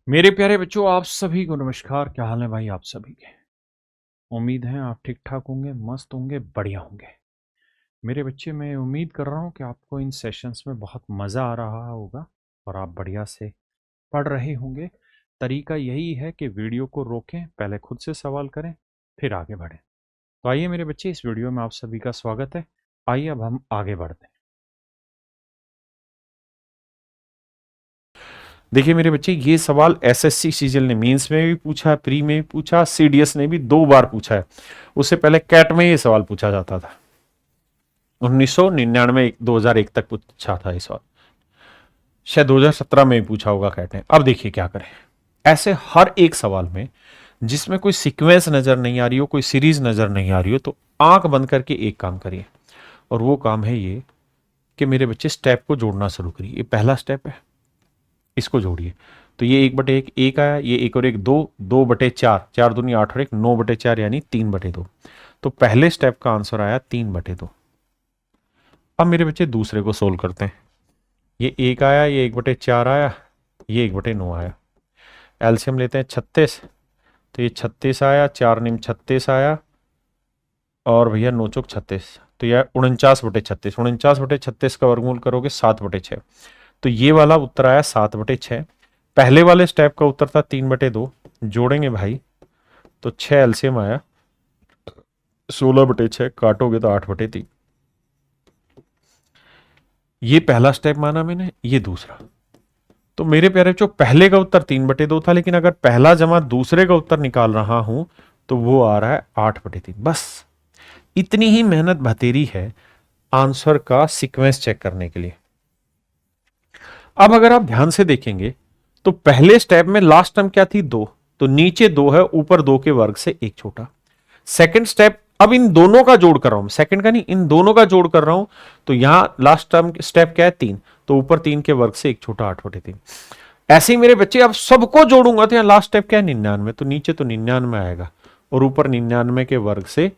मेरे प्यारे बच्चों, आप सभी को नमस्कार। क्या हाल है भाई आप सभी के? उम्मीद है आप ठीक ठाक होंगे, मस्त होंगे, बढ़िया होंगे। मेरे बच्चे, मैं उम्मीद कर रहा हूँ कि आपको इन सेशंस में बहुत मज़ा आ रहा होगा और आप बढ़िया से पढ़ रहे होंगे। तरीका यही है कि वीडियो को रोकें, पहले खुद से सवाल करें, फिर आगे बढ़ें। तो आइए मेरे बच्चे, इस वीडियो में आप सभी का स्वागत है। आइए अब हम आगे बढ़ते हैं। देखिए मेरे बच्चे, ये सवाल एसएससी सीजीएल ने मेंस में भी पूछा, प्री में भी पूछा, सीडीएस ने भी 2 बार पूछा है। उससे पहले कैट में ये सवाल पूछा जाता था। 1999 2001 तक पूछा था ये सवाल। शायद 2017 में भी पूछा होगा कैट ने। अब देखिए क्या करें। ऐसे हर एक सवाल में जिसमें कोई सीक्वेंस नजर नहीं आ रही हो, कोई सीरीज नजर नहीं आ रही हो, तो आंख बंद करके एक काम करिए, और वो काम है ये कि मेरे बच्चे स्टेप को जोड़ना शुरू करिए। ये पहला स्टेप है, इसको जोड़िए। तो ये 1/1 एक आया, ये एक और एक दो, 2/4, 4 दूनी 8 और 1 9/4 यानी 3/2। तो पहले स्टेप का आंसर आया 3/2। अब मेरे बच्चे दूसरे को सोल्व करते हैं। ये एक आया, ये 1/4 आया, ये 1/9 आया। एलसीएम लेते हैं 36। तो ये 36 आया, 4 निम 36 आया, और भैया नोचोक 36। तो यह 49/36। 49/36 का वर्गमूल करोगे 7/6। तो ये वाला उत्तर आया 7/6। पहले वाले स्टेप का उत्तर था 3/2। जोड़ेंगे भाई तो 6 एलसीएम आया, 16/6 काटोगे तो 8/3। ये पहला स्टेप माना मैंने, ये दूसरा। तो मेरे प्यारे बच्चों, पहले का उत्तर 3/2 था, लेकिन अगर पहला जमा दूसरे का उत्तर निकाल रहा हूं तो वो आ रहा है 8/3। बस इतनी ही मेहनत भतेरी है आंसर का सीक्वेंस चेक करने के लिए। अब अगर आप ध्यान से देखेंगे तो पहले स्टेप में लास्ट टर्म क्या थी? 2। तो नीचे 2 है, ऊपर 2 के वर्ग से एक छोटा। सेकंड स्टेप, अब इन दोनों का जोड़ कर रहा हूं, सेकंड का नहीं, इन दोनों का जोड़ कर रहा हूं। तो यहां लास्ट टर्म स्टेप क्या है? 3। तो ऊपर 3 के वर्ग से एक छोटा, 8/3। ऐसे ही मेरे बच्चे अब सबको जोड़ूंगा तो यहां लास्ट स्टेप क्या है? 99। तो नीचे तो 99 आएगा, और ऊपर 99 के वर्ग से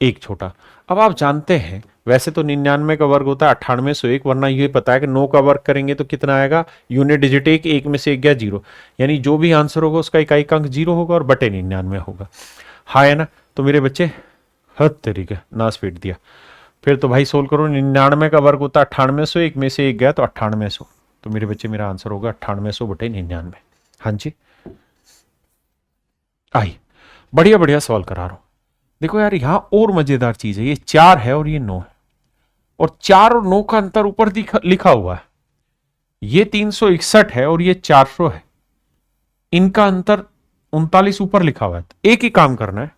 एक छोटा। अब आप जानते हैं वैसे तो 99 का वर्ग होता है 9801, वरना ये पता है कि 9 का वर्ग करेंगे तो कितना आएगा? यूनिट डिजिट एक में से एक गया 0, यानी जो भी आंसर होगा उसका इकाई अंक 0 होगा और बटे 99 होगा। हाँ है ना? तो मेरे बच्चे हद तरीके नाश पीट दिया। फिर तो भाई सोल्व करो। 99 का वर्ग होता है 9800, एक में से एक गया तो 9800। तो मेरे बच्चे मेरा आंसर होगा 9800/99। हाँ जी, आई बढ़िया बढ़िया सवाल करा रहा हूं। देखो यार, यहां और मजेदार चीज है। ये 4 है और ये 9 है, और 4 और 9 का अंतर ऊपर लिखा हुआ है। ये 361 है और ये 400 है। इनका अंतर 39 ऊपर लिखा हुआ है। तो एक ही काम करना है,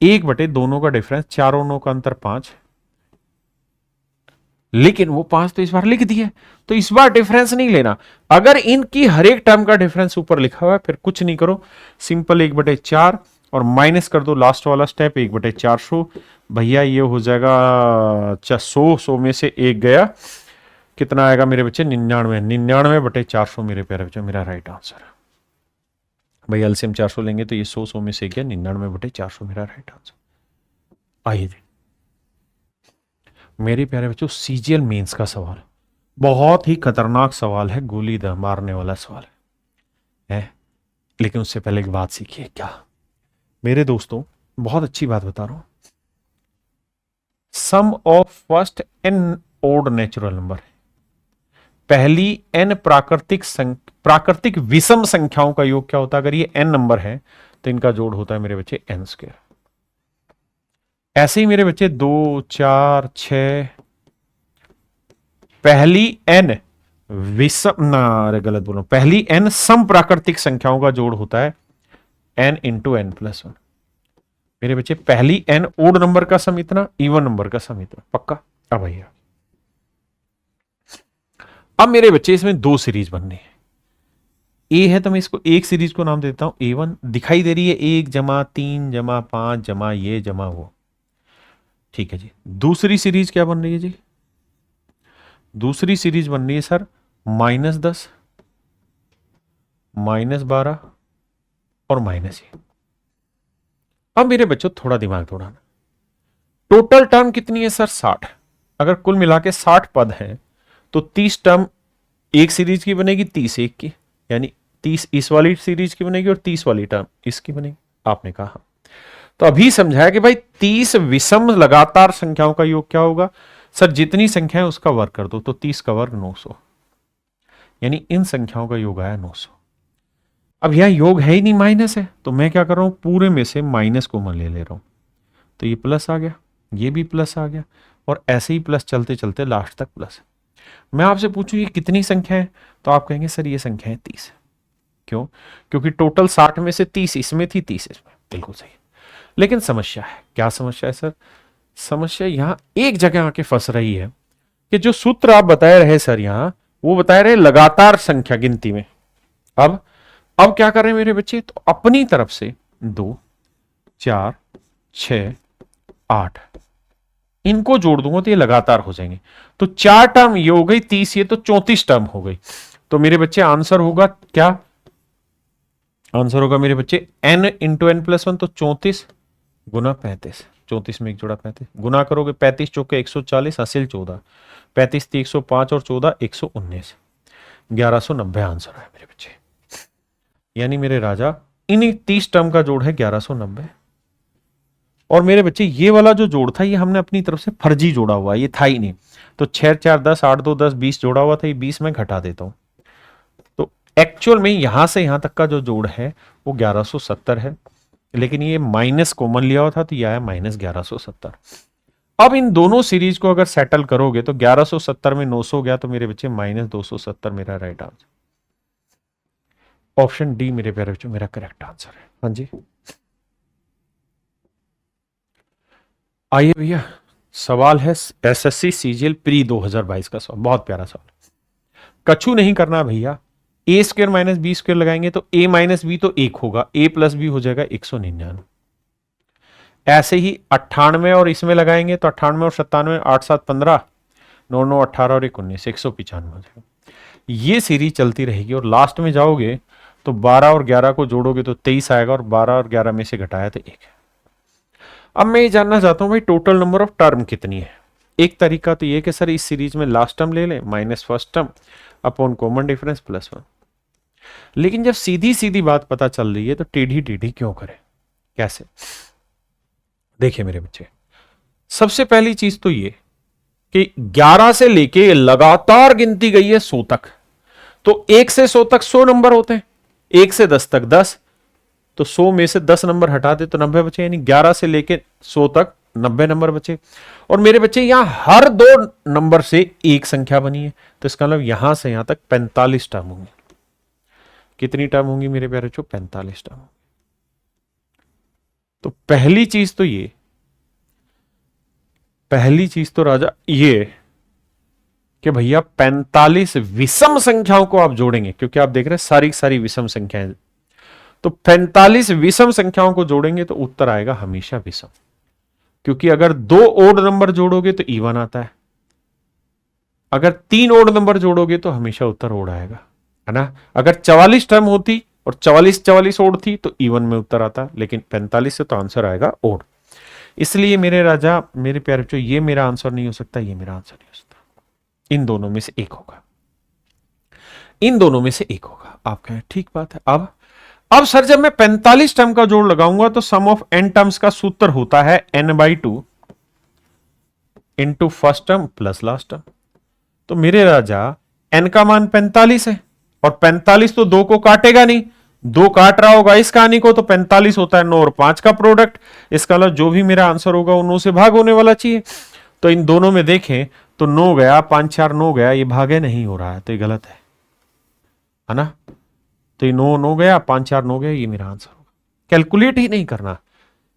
1 दोनों का डिफरेंस, 4 और 9 का अंतर 5, लेकिन वो 5 तो इस बार लिख दिया, तो इस बार डिफरेंस नहीं लेना। अगर इनकी हर एक टर्म का डिफरेंस ऊपर लिखा हुआ है, फिर कुछ नहीं करो, सिंपल 1/4 और माइनस कर दो लास्ट वाला स्टेप 1/400। भैया ये हो जाएगा 100 में से एक गया, कितना आएगा मेरे बच्चे? 99। 99/400 मेरे प्यारे बच्चे मेरा राइट आंसर है। भाई एलसीएम 400 लेंगे तो ये 100 में से गया, 99/400 मेरा राइट आंसर। आइए जी मेरे प्यारे बच्चों, सीजीएल मेंस का सवाल बहुत ही खतरनाक सवाल है, गोली मारने वाला सवाल है। लेकिन उससे पहले एक बात सीखिए। क्या मेरे दोस्तों, बहुत अच्छी बात बता रहा हूं। Sum of first n odd natural number, पहली एन प्राकृतिक विषम संख्याओं का योग क्या होता है? अगर ये एन नंबर है तो इनका जोड़ होता है मेरे बच्चे n²। ऐसे ही मेरे बच्चे 2 4 6, पहली एन विषम ना, अरे गलत बोलो, पहली एन सम प्राकृतिक संख्याओं का जोड़ होता है n×n+1। मेरे बच्चे पहली एन ओड नंबर का सम इतना, इवन नंबर का सम इतना। पक्का? अब भैया, अब मेरे बच्चे इसमें 2 सीरीज बननी है। ए है तो मैं इसको एक सीरीज को नाम देता हूं A1। दिखाई दे रही है 1+3+5 ये जमा वो। ठीक है जी। दूसरी सीरीज क्या बन रही है जी? दूसरी सीरीज बन रही है सर -10, -12 और -1। अब मेरे बच्चों थोड़ा दिमाग दौड़ाना। टोटल टर्म कितनी है सर? 60। अगर कुल मिला के 60 पद हैं तो 30 टर्म एक सीरीज की बनेगी, 30 एक की, यानी 30 इस वाली सीरीज की बनेगी और 30 वाली टर्म इसकी बनेगी। आपने कहा तो अभी समझाया कि भाई 30 विषम लगातार संख्याओं का योग क्या होगा सर, जितनी संख्या है उसका वर्ग कर दो, तो 30 का वर्ग 900, यानी इन संख्याओं का योग आया 900। अब यह योग है ही नहीं, माइनस है, तो मैं क्या कर रहा हूं, पूरे में से माइनस कॉमन ले रहा हूं, तो ये प्लस आ गया, ये भी प्लस आ गया, और ऐसे ही प्लस चलते चलते लास्ट तक प्लस। मैं आपसे पूछूं ये कितनी संख्या है, तो आप कहेंगे सर ये संख्या है 30। क्यों? क्योंकि टोटल 60 में से 30 इसमें थी, 30 इसमें, बिल्कुल सही। लेकिन समस्या है, क्या समस्या है सर? समस्या यहां एक जगह आके फंस रही है कि जो सूत्र आप बताए रहे सर यहां, वो बताए रहे लगातार संख्या गिनती में। अब क्या कर रहे हैं मेरे बच्चे, तो अपनी तरफ से 2 4 6 8 इनको जोड़ दूंगा तो ये लगातार हो जाएंगे। तो 4 टर्म ये हो गई 30, ये तो 34 टर्म हो गई। तो मेरे बच्चे आंसर होगा क्या? आंसर होगा मेरे बच्चे n इंटू एन प्लस 1, तो 34 गुना 35, 34 में एक जोड़ा 35, गुना करोगे 35 चौके 140, हासिल 14, 35 थी 105 और 14 119, 1190 आंसर है मेरे बच्चे। यानी मेरे राजा इन 30 टर्म का जोड़ है 1190। और मेरे बच्चे ये वाला जो जोड़ था ये हमने अपनी तरफ से फर्जी जोड़ा हुआ, ये था ही नहीं। तो 6 4 10 8 2 10 20 जोड़ा हुआ था, ये 20 में घटा देता हूं, तो एक्चुअल में यहां से यहां तक का जो जोड़ है वो 1170 है, लेकिन ये माइनस कॉमन लिया हुआ था तो ये आया माइनस 1170। अब इन दोनों सीरीज को अगर सेटल करोगे तो 1170 में 900 गया, तो मेरे बच्चे माइनस 270 मेरा राइट आंसर। ऑप्शन डी मेरे प्यारे बच्चों मेरा करेक्ट आंसर है। हाँ जी, आइए भैया, सवाल है एसएससी सीजीएल प्री 2022 का सवाल, बहुत प्यारा सवाल। कछु नहीं करना भैया, ए स्क्वायर माइनस बी स्क्वायर लगाएंगे तो ए माइनस बी तो 1 होगा, ए प्लस बी हो जाएगा 199। ऐसे ही 98 और इसमें लगाएंगे तो 98 और 97, 8 7 15, 9 9 18 और 1 19, 195 हो जाएगा। ये सीरीज चलती रहेगी और लास्ट में जाओगे तो 12 और 11 को जोड़ोगे तो 23 आएगा, और 12 और 11 में से घटाया तो 1 है। अब मैं ये जानना चाहता हूं भाई टोटल नंबर ऑफ टर्म कितनी है। एक तरीका तो ये कि सर इस सीरीज में लास्ट टर्म ले लें minus first term upon common difference plus 1। लेकिन जब सीधी सीधी बात पता चल रही है तो टेढ़ी टेढ़ी क्यों करें? कैसे? देखिए मेरे बच्चे, सबसे पहली चीज तो ये कि 11 से लेके लगातार गिनती गई है 100 तक, तो 1 से 100 तक 100 नंबर होते हैं, 1 से 10 तक 10, तो 100 में से 10 नंबर हटा दे तो 90 बचे, यानी 11 से लेके 100 तक 90 नंबर बचे। और मेरे बच्चे यहां हर 2 नंबर से एक संख्या बनी है, तो इसका मतलब यहां से यहां तक 45 टर्म होंगी। कितनी टर्म होंगी मेरे प्यारे बच्चों? 45 टर्म। तो पहली चीज तो राजा ये कि भैया 45 विषम संख्याओं को आप जोड़ेंगे, क्योंकि आप देख रहे हैं सारी सारी विषम संख्याएं, तो 45 विषम संख्याओं को जोड़ेंगे तो उत्तर आएगा हमेशा विषम, क्योंकि अगर 2 ओड नंबर जोड़ोगे तो इवन आता है, अगर 3 ओड नंबर जोड़ोगे तो हमेशा उत्तर ओड आएगा, है ना। अगर 44 टर्म होती और 44 44 ओड थी तो इवन में उत्तर आता, लेकिन 45 से तो आंसर आएगा ओड। इसलिए मेरे राजा मेरे प्यारे बच्चों, ये मेरा आंसर नहीं हो सकता, ये मेरा आंसर नहीं हो सकता, इन दोनों में से एक होगा, इन दोनों में से एक होगा। आप कहें ठीक बात है। अब सर जब मैं 45 टर्म का जोड़ लगाऊंगा तो सम ऑफ एन टर्म्स का सूत्र होता है n/2 into first term plus last term. तो मेरे राजा n का मान 45 है, और 45 तो 2 को काटेगा नहीं, 2 काट रहा होगा इस कहानी को, तो 45 होता है 9 और 5 का प्रोडक्ट। इसका मतलब जो भी मेरा आंसर होगा वो 9 से भाग होने वाला चाहिए। तो इन दोनों में देखें तो 9 गया, 5 4 9 गया, ये भागे नहीं हो रहा है, तो ये गलत है ना। तो ये 9 9 गया, 5 4 9 गया, ये मेरा आंसर होगा। कैलकुलेट ही नहीं करना,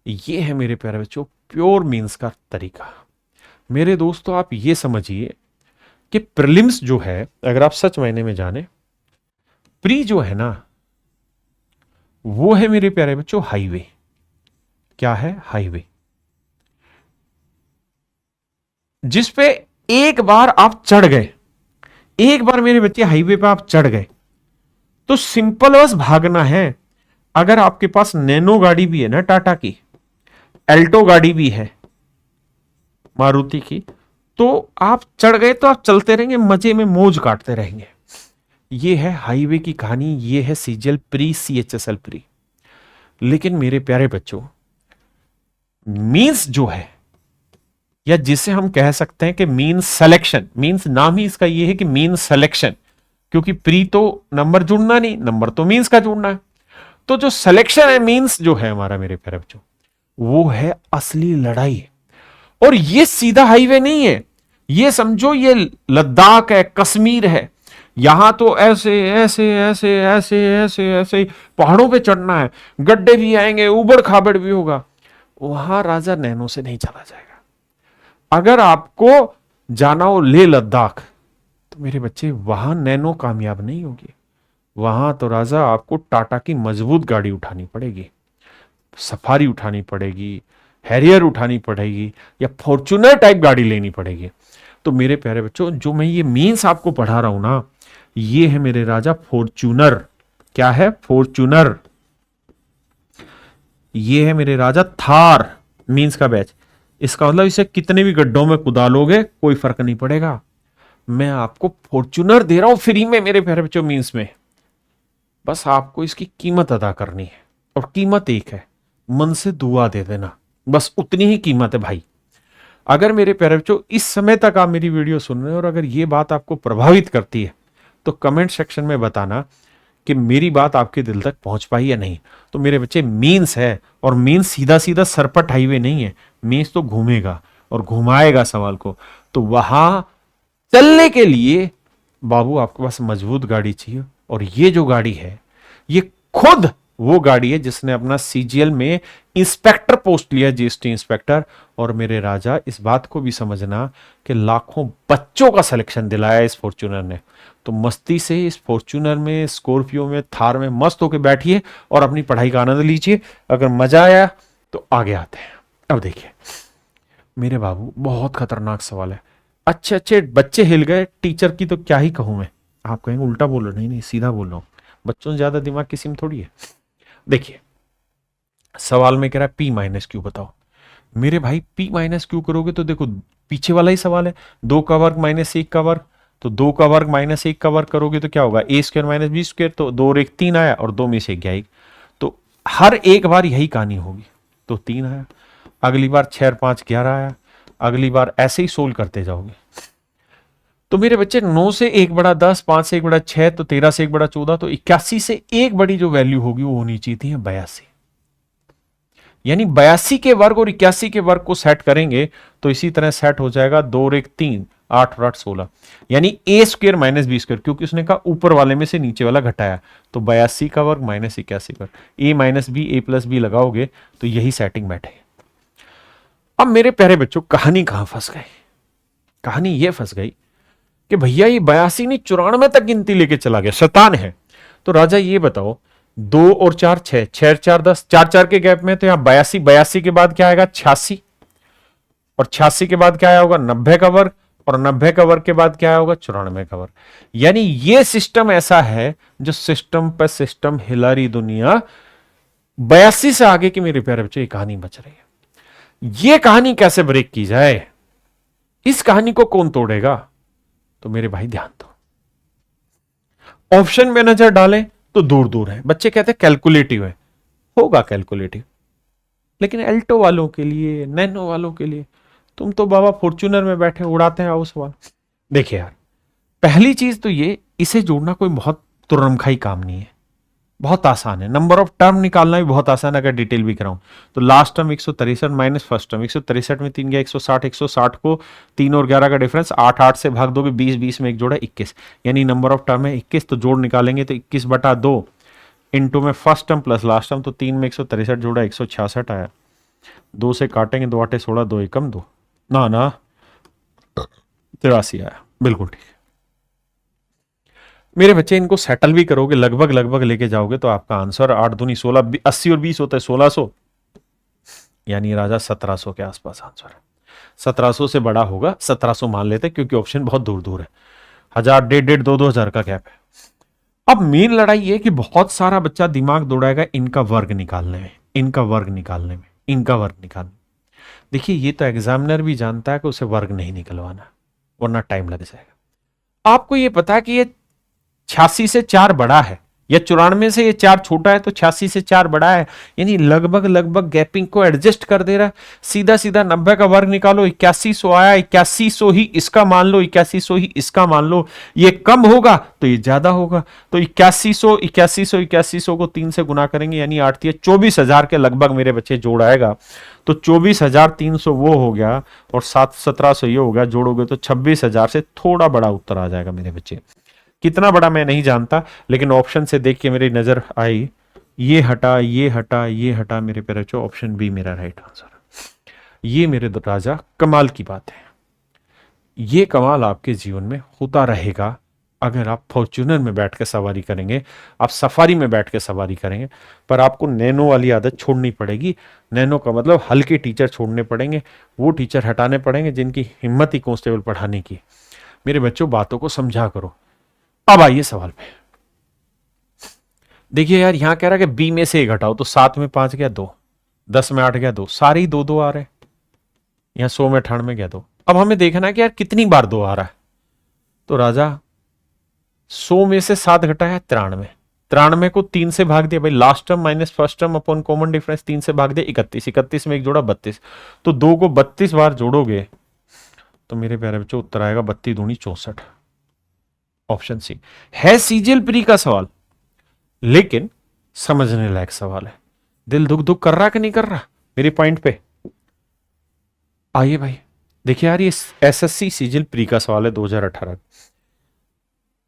ये है मेरे प्यारे बच्चों प्योर मीन्स का तरीका। मेरे दोस्तों आप ये समझिए कि प्रीलिम्स जो है, अगर आप सच मायने में जाने, प्री जो है ना वो है मेरे प्यारे बच्चों हाईवे। क्या है? हाईवे, जिस पे एक बार आप चढ़ गए, एक बार मेरे बच्चे हाईवे पे आप चढ़ गए तो सिंपल बस भागना है। अगर आपके पास नैनो गाड़ी भी है ना, टाटा की, एल्टो गाड़ी भी है मारुति की, तो आप चढ़ गए तो आप चलते रहेंगे, मजे में मौज काटते रहेंगे। ये है हाईवे की कहानी, ये है सीजीएल प्री, सीएचएसएल प्री। लेकिन मेरे प्यारे बच्चों, मीन्स जो है, या जिसे हम कह सकते हैं कि मीन्स सिलेक्शन, मीन्स नाम ही इसका ये है कि मीन्स सिलेक्शन, क्योंकि प्री तो नंबर जुड़ना नहीं, नंबर तो मीन्स का जुड़ना है। तो जो सिलेक्शन है, मीन्स जो है हमारा मेरे प्यारे बच्चों, वो है असली लड़ाई। और ये सीधा हाईवे नहीं है, ये समझो ये लद्दाख है, कश्मीर है। यहां तो ऐसे ऐसे ऐसे ऐसे ऐसे ऐसे पहाड़ों पे चढ़ना है, गड्ढे भी आएंगे, उबड़ खाबड़ भी होगा। वहां राजा नैनो से नहीं चला जाएगा। अगर आपको जाना हो लेह लद्दाख, तो मेरे बच्चे वहां नैनो कामयाब नहीं होगी। वहां तो राजा आपको टाटा की मजबूत गाड़ी उठानी पड़ेगी, सफारी उठानी पड़ेगी, हैरियर उठानी पड़ेगी, या फॉर्च्यूनर टाइप गाड़ी लेनी पड़ेगी। तो मेरे प्यारे बच्चों, जो मैं ये मीन्स आपको पढ़ा रहा हूं ना, ये है मेरे राजा फॉर्च्यूनर। क्या है? फॉर्च्यूनर। ये है मेरे राजा थार, मीन्स का बैच। इसका मतलब इसे कितने भी गड्ढों में कुदा लोगे कोई फर्क नहीं पड़ेगा। मैं आपको फॉर्च्यूनर दे रहा हूं फ्री में मेरे प्यारे बच्चों, मीन्स में। बस आपको इसकी कीमत अदा करनी है, और कीमत एक है, मन से दुआ दे देना, बस उतनी ही कीमत है भाई। अगर मेरे प्यारे बच्चों इस समय तक आप मेरी वीडियो सुन रहे हो और अगर ये बात आपको प्रभावित करती है, तो कमेंट सेक्शन में बताना कि मेरी बात आपके दिल तक पहुंच पाई या नहीं। तो मेरे बच्चे, मीन्स है, और मीन्स सीधा सीधा सरपट हाईवे नहीं है। मीन्स तो घूमेगा और घुमाएगा सवाल को। तो वहां चलने के लिए बाबू आपके पास मजबूत गाड़ी चाहिए, और ये जो गाड़ी है, ये खुद वो गाड़ी है जिसने अपना सीजीएल में इंस्पेक्टर पोस्ट लिया, जीएसटी इंस्पेक्टर। और मेरे राजा, इस बात को भी समझना कि लाखों बच्चों का सिलेक्शन दिलाया इस फॉर्च्यूनर ने। तो मस्ती से इस फॉर्च्यूनर में, स्कॉर्पियो में, थार में मस्त होकर बैठिए और अपनी पढ़ाई का आनंद लीजिए। अगर मजा आया तो आगे आते हैं। अब देखिए मेरे बाबू, बहुत खतरनाक सवाल है। अच्छे अच्छे बच्चे हिल गए, टीचर की तो क्या ही कहूं मैं। आप कहेंगे उल्टा बोल रहे, नहीं नहीं सीधा बोल रहा हूं, बच्चों से ज्यादा दिमाग किसी में थोड़ी है। देखिए सवाल में कह रहा है पी माइनस क्यू बताओ। मेरे भाई पी माइनस क्यू करोगे तो देखो पीछे वाला ही सवाल है, 2 का वर्ग माइनस 1 का वर्ग। तो 2 का वर्ग माइनस 1 का वर्ग करोगे तो क्या होगा? ए स्क्वायर माइनस बी स्क्वायर। तो 2 और 1 3 आया, और 2 में से 1 गया 1। तो हर एक बार यही कहानी होगी। तो 3 आया, अगली बार 6 और 5 11 आया, अगली बार ऐसे ही सोल्व करते जाओगे। तो मेरे बच्चे 9 से 1 बड़ा 10, 5 से 1 बड़ा 6, तो 13 से 1 बड़ा 14, तो 81 से एक बड़ी जो वैल्यू होगी वो होनी चाहिए थी 82। यानी 82 के वर्ग और 81 के वर्ग को सेट करेंगे तो इसी तरह सेट हो जाएगा 2 और 1 3, 8 और 8 16। यानी ए स्क्वायर माइनस बी स्क्वायर, क्योंकि उसने कहा ऊपर वाले में से नीचे वाला घटाया। तो 82 का वर्ग माइनस 81 का, ए माइनस बी, ए प्लस बी लगाओगे तो यही सेटिंग बैठे। अब मेरे प्यारे बच्चों, कहानी कहां फंस गई? कहानी ये फंस गई कि भैया ये 82 नहीं 94 तक गिनती लेके चला गया, शैतान है। तो राजा ये बताओ, 2 और 4 6, 6 और 4 10, 4 4 के गैप में, तो यहां 82, 82 के बाद क्या आएगा? 86, और 86 के बाद क्या आया होगा? 90 का वर्ग, और 90 का वर्ग के बाद क्या आया होगा? 94 का वर्ग। यानी ये सिस्टम ऐसा है जो सिस्टम पर सिस्टम हिला रही दुनिया। 82 से आगे की मेरे प्यारे बच्चों ये कहानी बच रही है। ये कहानी कैसे ब्रेक की जाए, इस कहानी को कौन तोड़ेगा? तो मेरे भाई ध्यान दो, ऑप्शन में नजर डालें तो दूर दूर है। बच्चे कहते हैं कैलकुलेटिव है, होगा कैलकुलेटिव, लेकिन एल्टो वालों के लिए, नैनो वालों के लिए, तुम तो बाबा फॉर्च्यूनर में बैठे उड़ाते हैं आओ सवाल। देखिए यार, पहली चीज तो ये, इसे जोड़ना कोई बहुत तुर्रमखाई काम नहीं है, बहुत आसान है। नंबर ऑफ टर्म निकालना भी बहुत आसान है अगर डिटेल भी कराऊं तो। Last term 163 minus first term, 163 में 3 गया 160, 160 को 3 और 11 का डिफरेंस, 8 8 से भाग दोगे 20, 20 में एक जोड़ा 21, यानी नंबर ऑफ टर्म है 21। तो जोड़ निकालेंगे तो 21/2 इंटू में first term plus last term, तो 3 में 163 जोड़ा 166 आया। 2 से काटेंगे, 2 8 16, 2 एकम 2, ना ना 83 आया, बिल्कुल ठीक। मेरे बच्चे इनको सेटल भी करोगे, लगभग लगभग लेके जाओगे तो आपका आंसर 8 दूनी 16, 80 और 20 होता है 1600, यानी राजा 1700 के आसपास आंसर है। 1700 से बड़ा होगा, 1700 मान लेते क्योंकि ऑप्शन बहुत दूर दूर है। 1000, 1.5, 2 2000 का गैप है। अब मेन लड़ाई ये कि बहुत सारा बच्चा दिमाग दौड़ाएगा इनका वर्ग निकालने में, इनका वर्ग निकालने में, इनका वर्ग निकालने में। देखिए ये तो एग्जामिनर भी जानता है कि उसे वर्ग नहीं निकलवाना, वरना टाइम लग जाएगा। आपको ये पता है कि ये 86 से 4 बड़ा है, या 94 से ये 4 छोटा है तो 86 से 4 बड़ा है, यानी लगभग लगभग गैपिंग को एडजस्ट कर दे रहा है। सीधा सीधा 90 का वर्ग निकालो, 8100 आया, 8100 ही इसका मान लो, 8100 ही इसका मान लो। ये कम होगा तो ये ज्यादा होगा, तो 8100 8100 8100 को 3 से गुना करेंगे, यानी 8 24,000 के लगभग मेरे बच्चे जोड़ आएगा। तो 24,300 वो हो गया और 1700 ये हो गया, जोड़ोगे तो 26,000 से थोड़ा बड़ा उत्तर आ जाएगा मेरे बच्चे। कितना बड़ा मैं नहीं जानता, लेकिन ऑप्शन से देख के मेरी नजर आई, ये हटा ये हटा ये हटा, मेरे पे बच्चों ऑप्शन बी मेरा राइट आंसर। ये मेरे राजा कमाल की बात है। ये कमाल आपके जीवन में होता रहेगा अगर आप फॉर्च्यूनर में बैठ के सवारी करेंगे, आप सफारी में बैठ के सवारी करेंगे। पर आपको नैनो वाली आदत छोड़नी पड़ेगी। नैनो का मतलब हल्के टीचर छोड़ने पड़ेंगे, वो टीचर हटाने पड़ेंगे जिनकी हिम्मत ही कांस्टेबल पढ़ाने की। मेरे बच्चों बातों को समझा करो। अब आइए सवाल पे। देखिए यार, यहां कह रहा है कि बी में से एक घटाओ, तो 7 में 5 गया 2, 10 में 8 गया 2, सारे ही 2 2 आ रहे हैं। यहां 100 में 98 गया 2। अब हमें देखना है कि यार कितनी बार 2 आ रहा है। तो राजा 100 में से 7 घटा है 93, 93 को 3 से भाग दिया भाई, last term minus first term upon common difference, 3 से भाग दिया 31, 31 में एक जोड़ा 32, तो 2 को 32 बार जोड़ोगे तो मेरे प्यारे बच्चों उत्तर आएगा 32 दूनी 64। ऑप्शन सी है सीजीएल प्री का सवाल, लेकिन समझने लायक सवाल है। दिल दुख दुख कर रहा कि नहीं कर रहा मेरे पॉइंट पे? आइए भाई देखिए यार, ये एसएससी सीजीएल प्री का सवाल है 2018।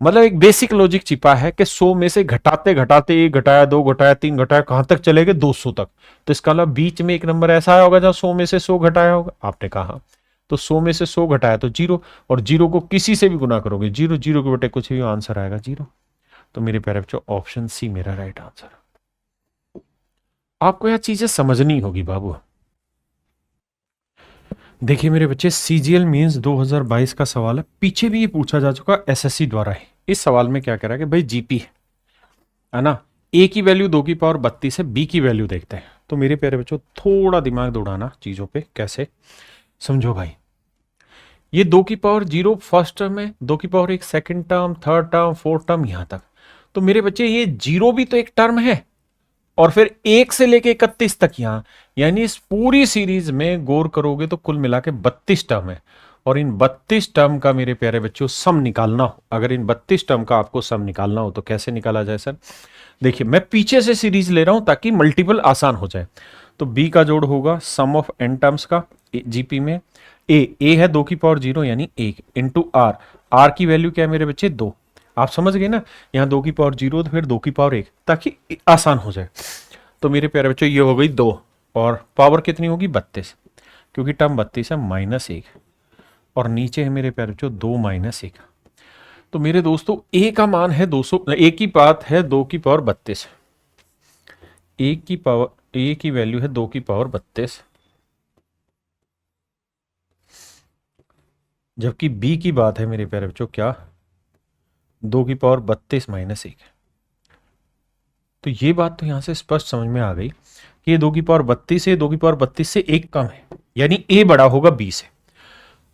मतलब एक बेसिक लॉजिक छिपा है कि 100 में से घटाते घटाते 1 घटाया 2 घटाया 3 घटाया, कहां तक चले गए 200 तक। तो इसका मतलब बीच में एक नंबर ऐसा आया होगा जहां 100 में से 100 घटाया होगा। आपने कहा तो 100 में से 100 घटाया तो 0, और 0 को किसी से भी गुना करोगे 0 0 के बटे कुछ भी, आंसर आएगा 0। तो मेरे प्यारे बच्चों ऑप्शन सी मेरा राइट आंसर। आपको यह चीजें समझनी होगी बाबू। देखिए मेरे बच्चे, सीजीएल मींस 2022 का सवाल है, पीछे भी ये पूछा जा चुका एसएससी द्वारा है। इस सवाल में क्या कह रहा है कि भाई जीपी है ना, ए की वैल्यू 2 की पावर 32 है, बी की वैल्यू देखते हैं। तो मेरे प्यारे बच्चों थोड़ा दिमाग दौड़ाना चीजों पे, कैसे समझो भाई। ये 2 की पावर 0 फर्स्ट टर्म है, 2 की power 1 second term, third term, fourth term, यहां तक। तो मेरे बच्चे ये 0 भी तो एक टर्म है, और फिर 1 से लेके 31 तक यहां, यानी इस पूरी सीरीज में गौर करोगे तो कुल मिला के 32 टर्म है। और इन 32 टर्म का मेरे प्यारे बच्चों सम निकालना हो, अगर इन 32 टर्म का आपको सम निकालना हो तो कैसे निकाला जाए सर? देखिए मैं पीछे से सीरीज ले रहा हूं ताकि मल्टीपल आसान हो जाए। तो बी का जोड़ होगा सम ऑफ एन टर्म्स का जीपी में, ए है 2 की पावर 0 यानी 1 इंटू आर, आर की वैल्यू क्या है मेरे बच्चे 2। आप समझ गए ना, यहां 2 की पावर 0 तो फिर 2 की पावर 1 ताकि आसान हो जाए। तो मेरे प्यारे बच्चों ये हो गई 2, और पावर कितनी होगी 32, क्योंकि टर्म 32 है -1, और नीचे है मेरे प्यारे बच्चों 2 - 1। तो मेरे दोस्तों ए का मान है 200, ए की बात है 2 की पावर 32, ए की वैल्यू है 2 की पावर 32, जबकि बी की बात है मेरे प्यारे बच्चों क्या 2 की पावर 32 - 1। तो ये बात तो यहां से स्पष्ट समझ में आ गई कि ये 2 की पावर 32 है, 2 की पावर 32 से 1 कम है, यानी ए बड़ा होगा बी से।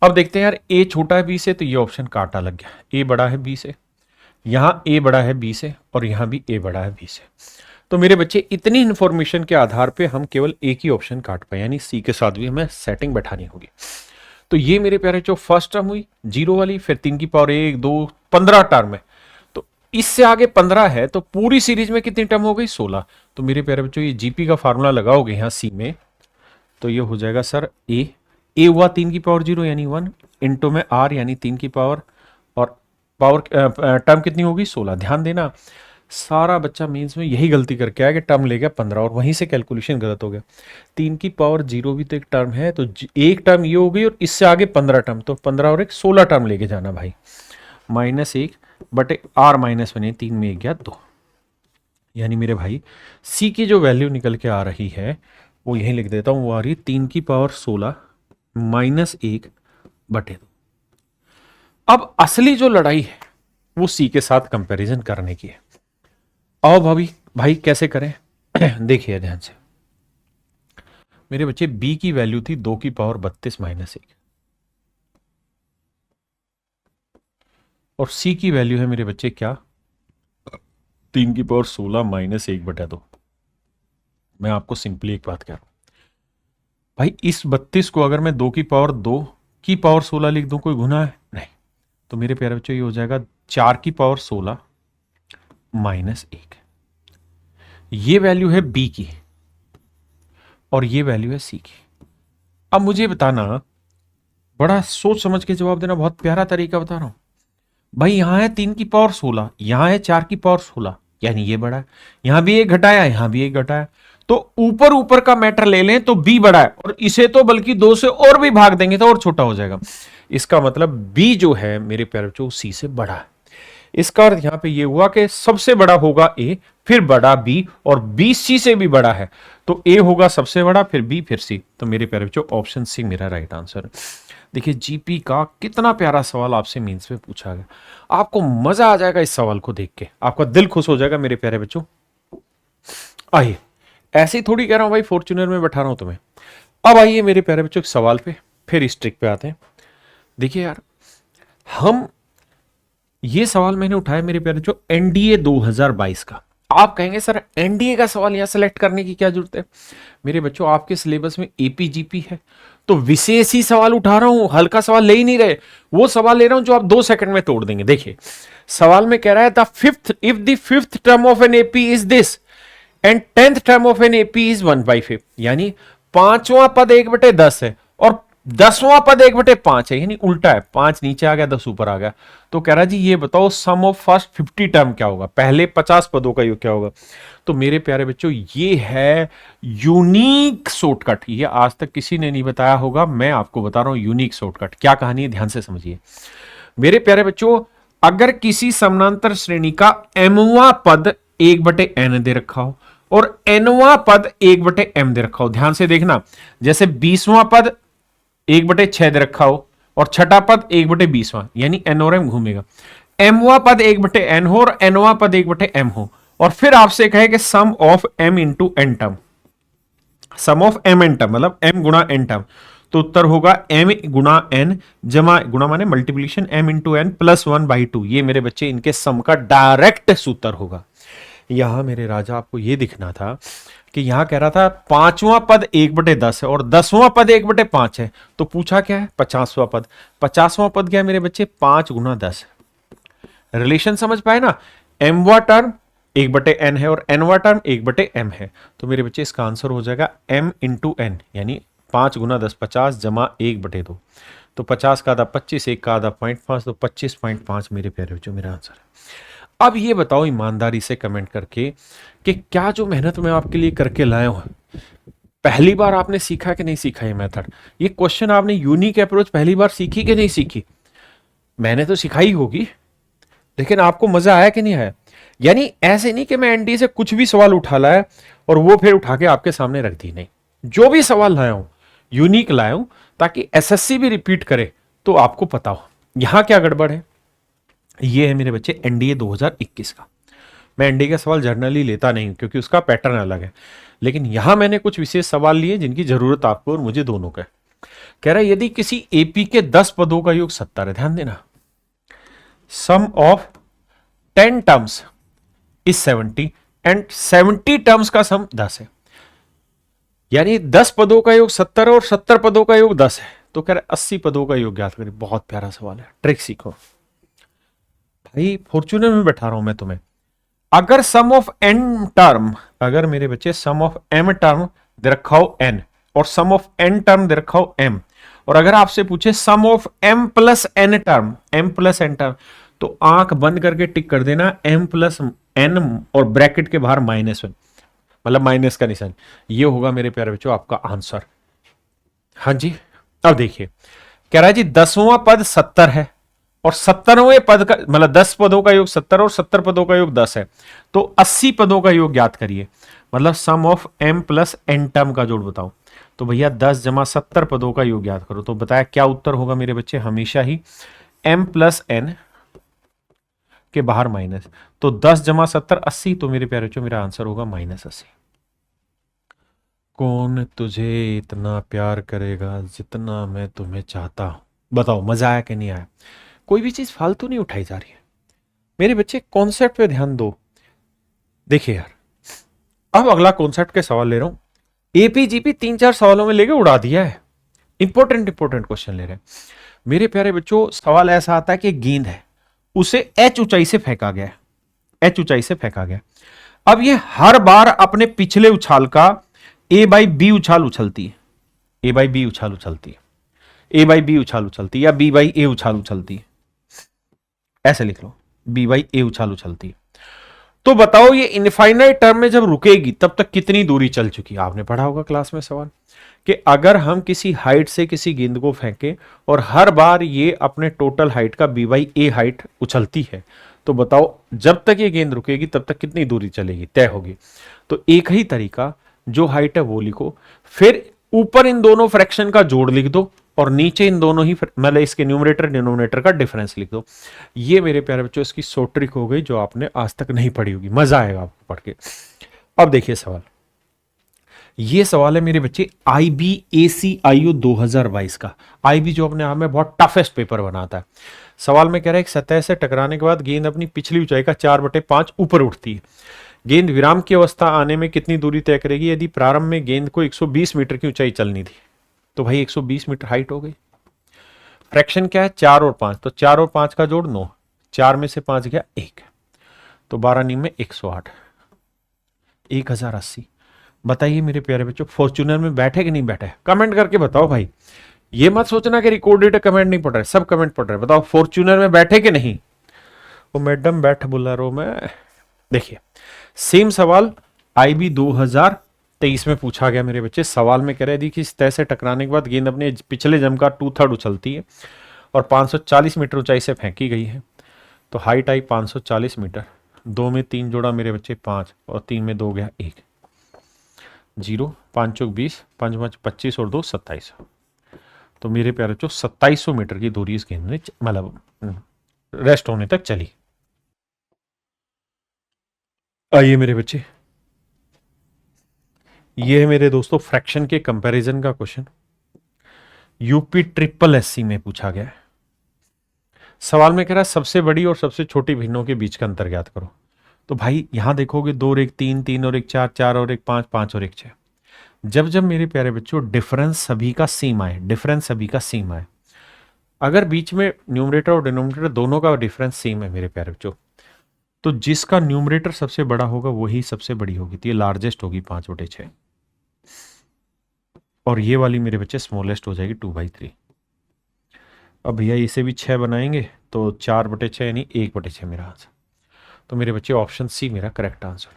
अब देखते हैं यार, ए छोटा है बी से, तो ये ऑप्शन काटा लग गया। ए बड़ा है बी से, यहां ए बड़ा है बी से, और यहां भी ए बड़ा है बी से। तो मेरे बच्चे इतनी इंफॉर्मेशन के आधार पे हम केवल एक ही ऑप्शन काट पाए, यानी सी के साथ भी हमें सेटिंग बैठानी होगी। तो ये मेरे प्यारे जो फर्स्ट टर्म हुई 0 वाली, फिर 3 की पावर 1 2 15 टर्म है, तो इससे आगे 15 है, तो पूरी सीरीज में कितनी टर्म हो गई 16। तो मेरे प्यारे बच्चों ये जीपी का फार्मूला लगाओगे यहाँ सी में, तो ये हो जाएगा सर ए हुआ 3 की पावर 0 यानी 1 इंटू में आर यानी 3 की पावर, और पावर टर्म कितनी होगी 16। ध्यान देना सारा बच्चा मीन्स में यही गलती करके आया कि टर्म ले गया 15 और वहीं से कैलकुलेशन गलत हो गया। 3 की पावर 0 भी तो एक टर्म है, तो एक टर्म ये हो गई और इससे आगे 15 टर्म, तो 15 और एक 16 टर्म लेके जाना भाई, -1 बटे आर -1, 3 में 1 गया 2। यानी मेरे भाई सी की जो वैल्यू निकल के आ रही है वो यहीं लिख देता हूं, वो आ रही 3 की पावर 16 -1 बटे 2। अब असली जो लड़ाई है वो सी के साथ कंपैरिजन करने की है। आओ भाई कैसे करें देखिए ध्यान से मेरे बच्चे, बी की वैल्यू थी 2 की पावर 32 -1, और सी की वैल्यू है मेरे बच्चे क्या 3 की पावर 16 माइनस 1/2। मैं आपको सिंपली एक बात कह रहा हूं भाई, इस 32 को अगर मैं 2 की पावर 16 लिख दूं, कोई गुनाह है? नहीं। तो मेरे प्यारे बच्चों ये हो जाएगा 4 की पावर 16 माइनस 1। ये वैल्यू है बी की और ये वैल्यू है सी की। अब मुझे बताना, बड़ा सोच समझ के जवाब देना, बहुत प्यारा तरीका बता रहा हूं भाई। यहां है 3 की पावर 16, यहां है 4 की पावर 16, यानी ये बड़ा है। यहां भी एक घटाया, यहां भी एक घटाया, तो ऊपर ऊपर का मैटर ले लें तो बी बड़ा है, और इसे तो बल्कि 2 से और भी भाग देंगे तो और छोटा हो जाएगा। इसका मतलब बी जो है मेरे प्यारे बच्चों सी से बड़ा है। इसका अर्थ यहां पे ये हुआ कि सबसे बड़ा होगा ए, फिर बड़ा बी, और बी सी से भी बड़ा है, तो ए होगा सबसे बड़ा, फिर बी, फिर सी। तो मेरे प्यारे बच्चों ऑप्शन सी मेरा राइट आंसर है। देखिए जीपी का कितना प्यारा सवाल आपसे मीन्स में पूछा गया। आपको मजा आ जाएगा इस सवाल को देख के, आपका दिल खुश हो जाएगा मेरे प्यारे बच्चों। आइए, ऐसे ही थोड़ी कह रहा हूं भाई फॉर्च्यूनर में बैठा रहा हूं तुम्हें। अब आइए मेरे प्यारे बच्चों सवाल पे, फिर इस ट्रिक पे आते हैं। देखिए यार, हम ये सवाल मैंने उठाया मेरे प्यारे बच्चों एनडीए 2022 का। आप कहेंगे सर एनडीए का सवाल यहां सेलेक्ट करने की क्या जरूरत है? मेरे बच्चों आपके सिलेबस में एपीजीपी है, तो विशेष ही सवाल उठा रहा हूं, हल्का सवाल ले ही नहीं रहे। वो सवाल ले रहा हूं जो आप 2 सेकंड में तोड़ देंगे। देखिए सवाल में कह रहा है the fifth, if the fifth term of an AP is this and 10th term of an AP is 1/5, यानी 5वां पद 1/10 है और 10वां पद 1/5 है, यानी उल्टा है, 5 नीचे आ गया 10 ऊपर आ गया। तो कह रहा जी ये बताओ सम ऑफ फर्स्ट 50 टर्म क्या होगा, पहले 50 पदों का योग क्या होगा? तो मेरे प्यारे बच्चों ये है यूनिक शॉर्टकट, ये आज तक किसी ने नहीं बताया होगा, मैं आपको बता रहा हूं यूनिक शॉर्टकट। क्या कहानी है ध्यान से समझिए मेरे प्यारे बच्चों। अगर किसी समानांतर श्रेणी का एमवां पद 1/n दे रखा हो और एनवां पद 1/m दे रखा हो, ध्यान से देखना, जैसे 20वां पद 1/6 दे रखा हो और छठा पद 1/20वां, यानी एन और एम घूमेगा। एमवां पद 1/n हो और एनवां पद 1/m हो, और फिर आपसे कहे कि sum of m into n term, sum of m n term मतलब m गुणा n टर्म, तो उत्तर होगा m गुणा n जमा, गुणा माने multiplication, m into n plus 1/2। ये मेरे बच्चे इनके सम का डायरेक्ट सूत्र होगा। यहां मेरे राजा आपको यह दिखना था कि यहां कह रहा था 5वां पद 1/10 है और 10वां पद 1/5 है, तो पूछा क्या है 50वां पद। 50वां पद क्या है मेरे बच्चे 5 गुना 10। रिलेशन समझ पाए ना, एमवा टर्म 1/n है और एनवा टर्म 1/m है, तो मेरे बच्चे इसका आंसर हो जाएगा m इंटू एन, यानी 5 गुना 10 50 जमा 1/2, तो 50 का आधा 25, 1 का आधा 0.5, तो 25.5 मेरे प्यारे बच्चों मेरा आंसर है। अब ये बताओ ईमानदारी से कमेंट करके कि क्या जो मेहनत मैं आपके लिए करके लाया हूं पहली बार आपने सीखा कि नहीं सीखा ये मेथड? ये क्वेश्चन आपने यूनिक अप्रोच पहली बार सीखी कि नहीं सीखी? मैंने तो सिखाई होगी, लेकिन आपको मजा आया कि नहीं आया? यानी ऐसे नहीं कि मैं एनडी से कुछ भी सवाल उठा लाया और वो फिर उठा के आपके सामने रख दी, नहीं। जो भी सवाल लाया हूं यूनिक लाया हूं ताकि एसएससी भी रिपीट करे तो आपको पता हो यहां क्या गड़बड़ है। ये है मेरे बच्चे एनडीए 2021 का। मैं एनडीए का सवाल जर्नली लेता नहीं क्योंकि उसका पैटर्न अलग है, लेकिन यहां मैंने कुछ विशेष सवाल लिए जिनकी जरूरत आपको और मुझे दोनों का है। कह रहा है यदि किसी एपी के 10 पदों का योग 70 है, ध्यान देना, sum of 10 terms is 70 and 70 terms का सम 10 है, यानी 10 पदों का योग 70 और 70 पदों का योग 10 है, तो कह रहा है 80 पदों का योग ज्ञात करें। बहुत प्यारा सवाल है, ट्रिक सीखो भाई, फॉर्च्यूनर में बैठा रहा हूं मैं तुम्हें। अगर सम ऑफ एन टर्म, अगर मेरे बच्चे सम ऑफ एम टर्म दे रखा हो एन और सम ऑफ एन टर्म दे रखा हो एम, और अगर आपसे पूछे sum of m plus n term, m plus n term, तो आंख बंद करके टिक कर देना एम प्लस एन और ब्रैकेट के बाहर -1, मतलब माइनस का निशान। ये होगा मेरे प्यारे बच्चों आपका आंसर। हाँ जी, अब देखिए कह रहा है जी 10वां पद 70 है और 70वें पद का मतलब 10 पदों का योग 70 और 70 पदों का योग 10 है, तो 80 पदों का योग ज्ञात करिए, मतलब sum of m plus n term का जोड़ बताओ। तो भैया 10 जमा 70 पदों का योग ज्ञात करो, तो बताया क्या उत्तर होगा मेरे बच्चे? हमेशा ही एम प्लस एन के बाहर माइनस, तो 10 जमा 70 80, तो मेरे प्यारे बच्चों मेरा आंसर होगा -80। कौन तुझे इतना प्यार करेगा जितना मैं तुम्हें चाहता हूं? बताओ मजा आया कि नहीं आया? कोई भी चीज फालतू नहीं उठाई जा रही है मेरे बच्चे, कॉन्सेप्ट पे ध्यान दो। देखिए यार, अब अगला कॉन्सेप्ट के सवाल ले रहा हूं। एपीजीपी 3-4 सवालों में लेके उड़ा दिया है। इंपॉर्टेंट क्वेश्चन ले रहे हैं मेरे प्यारे बच्चों। सवाल ऐसा आता है कि गेंद है, उसे एच ऊंचाई से फेंका गया है, एच ऊंचाई से फेंका गया। अब ये हर बार अपने पिछले उछाल का ए बाई बी उछाल उछलती है, ए बाई बी उछाल उछलती है, ए बाई बी उछाल उछलती है, या बी बाई ए उछाल उछलती है, ऐसे लिख लो, बी बाई ए उछाल उछलती है। तो बताओ ये इनफाइनाइट टर्म में जब रुकेगी तब तक कितनी दूरी चल चुकी है। आपने पढ़ा होगा क्लास में सवाल कि अगर हम किसी हाइट से किसी गेंद को फेंके और हर बार ये अपने टोटल हाइट का बी बाई ए हाइट उछलती है, तो बताओ जब तक ये गेंद रुकेगी तब तक कितनी दूरी चलेगी, तय होगी। तो एक ही तरीका, जो हाइट है वो लिखो, फिर ऊपर इन दोनों फ्रैक्शन का जोड़ लिख दो और नीचे इन दोनों ही मतलब इसके न्यूमरेटर डिनोमिनेटर का डिफरेंस लिख दो। ये मेरे प्यारे बच्चों इसकी शॉर्ट ट्रिक हो गई जो आपने आज तक नहीं पढ़ी होगी, मजा आएगा आपको पढ़ के। अब देखिए सवाल, ये सवाल है मेरे बच्चे IBACIO 2022 का। IB जो अपने आप में बहुत टफेस्ट पेपर बनाता है। सवाल में कह रहा है एक सतह से टकराने के बाद गेंद अपनी पिछली ऊंचाई का 4/5 ऊपर उठती है। गेंद विराम की अवस्था आने में कितनी दूरी तय करेगी? यदि प्रारंभ में गेंद को 120 मीटर की ऊंचाई चलनी थी, तो भाई 120 मीटर हाइट हो गई। फ्रैक्शन क्या है? 4 और 5, तो 4 और 5 का जोड़ 9, 4 में से 5 गया 1, तो 12 नीम में 108, 1080। बताइए मेरे प्यारे बच्चों, फॉर्च्यूनर में बैठे कि नहीं बैठे? कमेंट करके बताओ भाई। ये मत सोचना कि रिकॉर्डेड कमेंट नहीं पढ़ रहे, सब कमेंट पढ़ रहे। बताओ फॉर्च्यूनर में बैठे कि नहीं? वो मैडम बैठ बुला रहा हूं मैं। देखिए सेम सवाल IB 2023 में पूछा गया मेरे बच्चे। सवाल में कह रहे थे कि इस तय से टकराने के बाद गेंद अपने पिछले जम का 2/3 उछलती है और 540 मीटर ऊंचाई से फेंकी गई है। तो हाइट आई 540 मीटर, 2 में 3 जोड़ा मेरे बच्चे 5 और 3 में 2 गया 1, 0, 5 चौक 20, 5 5 25 और 2 27। तो मेरे प्यारे बच्चों 2700 मीटर की दूरी इस गेंद ने मतलब रेस्ट होने तक चली। आइए मेरे बच्चे, ये है मेरे दोस्तों फ्रैक्शन के कंपैरिजन का क्वेश्चन, यूपी SSC में पूछा गया है। सवाल में कह रहा है सबसे बड़ी और सबसे छोटी भिन्नों के बीच का अंतर ज्ञात करो। तो भाई यहां देखोगे 2 और 1 3, 3 और 1 4, 4 और 1 5, 5 और 1 6। जब जब मेरे प्यारे बच्चों डिफरेंस सभी का सेम आए, डिफरेंस सभी का सेम आए, अगर बीच में न्यूमरेटर और डिनोमिनेटर दोनों का डिफरेंस सेम है मेरे प्यारे बच्चों, तो जिसका न्यूमरेटर सबसे बड़ा होगा वही सबसे बड़ी होगी, तो ये लार्जेस्ट होगी 5/6, और ये वाली मेरे बच्चे स्मॉलेस्ट हो जाएगी 2/3। अब भैया इसे भी 6 बनाएंगे तो 4/6 यानी 1/6 मेरा आंसर। तो मेरे बच्चे ऑप्शन सी मेरा करेक्ट आंसर।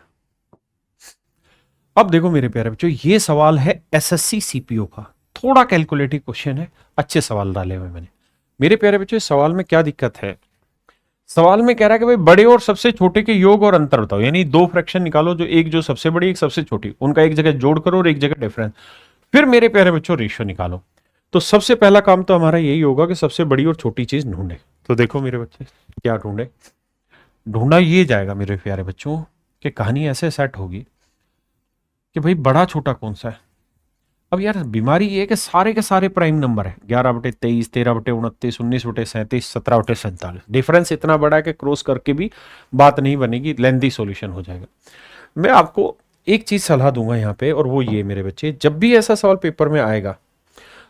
अब देखो मेरे प्यारे बच्चों, ये सवाल है SSC CPO का, थोड़ा कैलकुलेटिव क्वेश्चन है, अच्छे सवाल डाले हुए मैंने। मेरे प्यारे बच्चों इस सवाल में क्या दिक्कत है? सवाल में कह रहा है कि भाई बड़े और सबसे छोटे के योग और अंतर बताओ, यानी 2 फ्रैक्शन निकालो, जो एक जो सबसे बड़ी एक सबसे छोटी, उनका एक जगह जोड़ करो और एक जगह डिफरेंस, फिर मेरे प्यारे बच्चों रेशियो निकालो। तो सबसे पहला काम तो हमारा यही होगा कि सबसे बड़ी और छोटी चीज ढूंढे। तो देखो मेरे बच्चे क्या ढूंढे, ढूंढा ये जाएगा मेरे प्यारे बच्चों कि कहानी ऐसे सेट होगी कि भाई बड़ा छोटा कौन सा है। अब यार बीमारी ये है कि सारे के सारे प्राइम नंबर है, 11/23, 13/29, 19/37, 17/47। डिफरेंस इतना बड़ा है कि क्रॉस करके भी बात नहीं बनेगी, लेंथी सॉल्यूशन हो जाएगा। मैं आपको एक चीज सलाह दूंगा यहाँ पे, और वो ये मेरे बच्चे, जब भी ऐसा सवाल पेपर में आएगा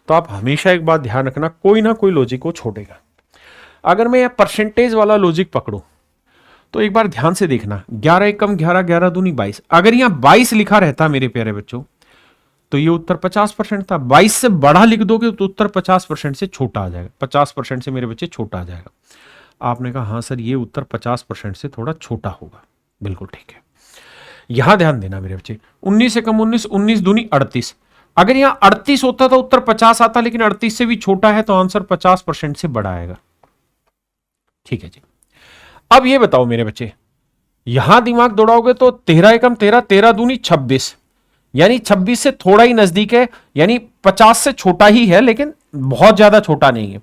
तो आप हमेशा एक बात ध्यान रखना, कोई ना कोई लॉजिक को छोड़ेगा। अगर मैं यह परसेंटेज वाला लॉजिक पकड़ूं तो एक बार ध्यान से देखना, 11 एकम 11, 11 दूनी 22। अगर यहां 22 लिखा रहता मेरे प्यारे बच्चों तो ये उत्तर 50% था। 22 से बड़ा लिख दोगे तो उत्तर 50% से छोटा आ जाएगा, 50% से मेरे बच्चे छोटा आ जाएगा। आपने कहा हाँ सर ये उत्तर 50% से थोड़ा छोटा होगा, बिल्कुल ठीक है। यहां ध्यान देना मेरे बच्चे, 19 एकम 19, 19 दूनी 38। अगर यहां 38 होता तो उत्तर 50 आता, लेकिन 38 से भी छोटा है तो आंसर 50% से बड़ा आएगा। ठीक है जी। अब ये बताओ मेरे बच्चे, यहां दिमाग दौड़ाओगे तो 13 एकम 13, 13 दूनी 26, यानी 26 से थोड़ा ही नजदीक है, यानी 50 से छोटा ही है लेकिन बहुत ज्यादा छोटा नहीं है।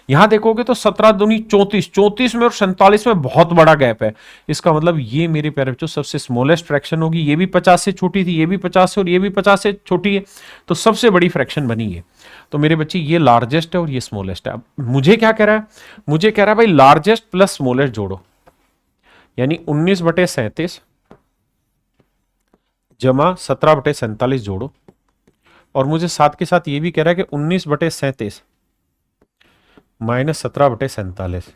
यहां देखोगे तो 17 दूनी 34, 34 में और 47 में बहुत बड़ा गैप है। इसका मतलब ये मेरे प्यारे बच्चों सबसे स्मॉलेस्ट फ्रैक्शन होगी। ये भी 50 से छोटी थी, ये भी 50 से, और ये भी 50 से छोटी है, तो सबसे बड़ी फ्रैक्शन बनी है। तो मेरे बच्चे ये लार्जेस्ट है और ये स्मॉलेस्ट है। अब मुझे क्या कह रहा है? मुझे कह रहा है भाई लार्जेस्ट प्लस स्मॉलेस्ट जोड़ो, यानी 19/37 जमा 17/47 जोड़ो, और मुझे साथ के साथ ये भी कह रहा है कि 19/37 माइनस 17/47,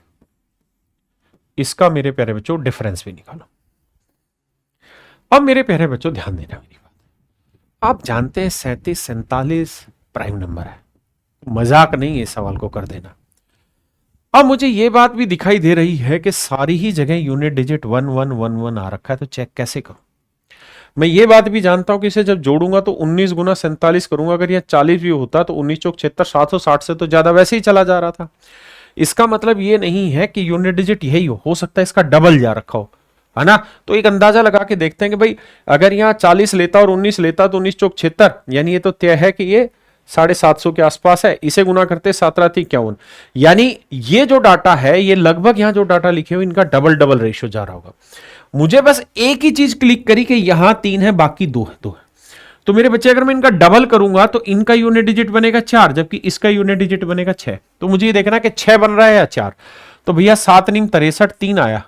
इसका मेरे प्यारे बच्चों डिफरेंस भी निकालो। अब मेरे प्यारे बच्चों ध्यान देना मेरी बात, आप जानते हैं 37 47 प्राइम नंबर है, मजाक नहीं है सवाल को कर देना। अब मुझे यह बात भी दिखाई दे रही है कि सारी ही जगह यूनिट डिजिट 1111 आ रखा है, तो चेक कैसे करूं? मैं ये बात भी जानता हूं कि इसे जब जोड़ूंगा तो 19 गुना 47 करूंगा, अगर यह 40 भी होता तो 19 चौक 76 760 से तो ज्यादा वैसे ही चला जा रहा था। इसका मतलब ये नहीं है कि यूनिट डिजिट यही हो सकता है इसका डबल जा रखा हो, है ना। तो एक अंदाजा लगा के देखते हैं कि भाई अगर यहाँ 40 लेता और 19 लेता तो 19 चौक 76, यानी ये तो तय है कि ये 750 के आसपास है। इसे गुना करते 7×3 = 51, यानी ये जो डाटा है ये लगभग यहाँ जो डाटा लिखे हुए इनका डबल डबल रेशियो जा रहा होगा। मुझे बस एक ही चीज क्लिक करी कि यहां 3 है बाकी 2 है, 2 है। तो मेरे बच्चे अगर मैं इनका डबल करूंगा तो इनका यूनिट डिजिट बनेगा 4, जबकि इसका यूनिट डिजिट बनेगा 6। तो मुझे ये देखना है कि 6 बन रहा है या 4। तो भैया 7 9 63 3 आया,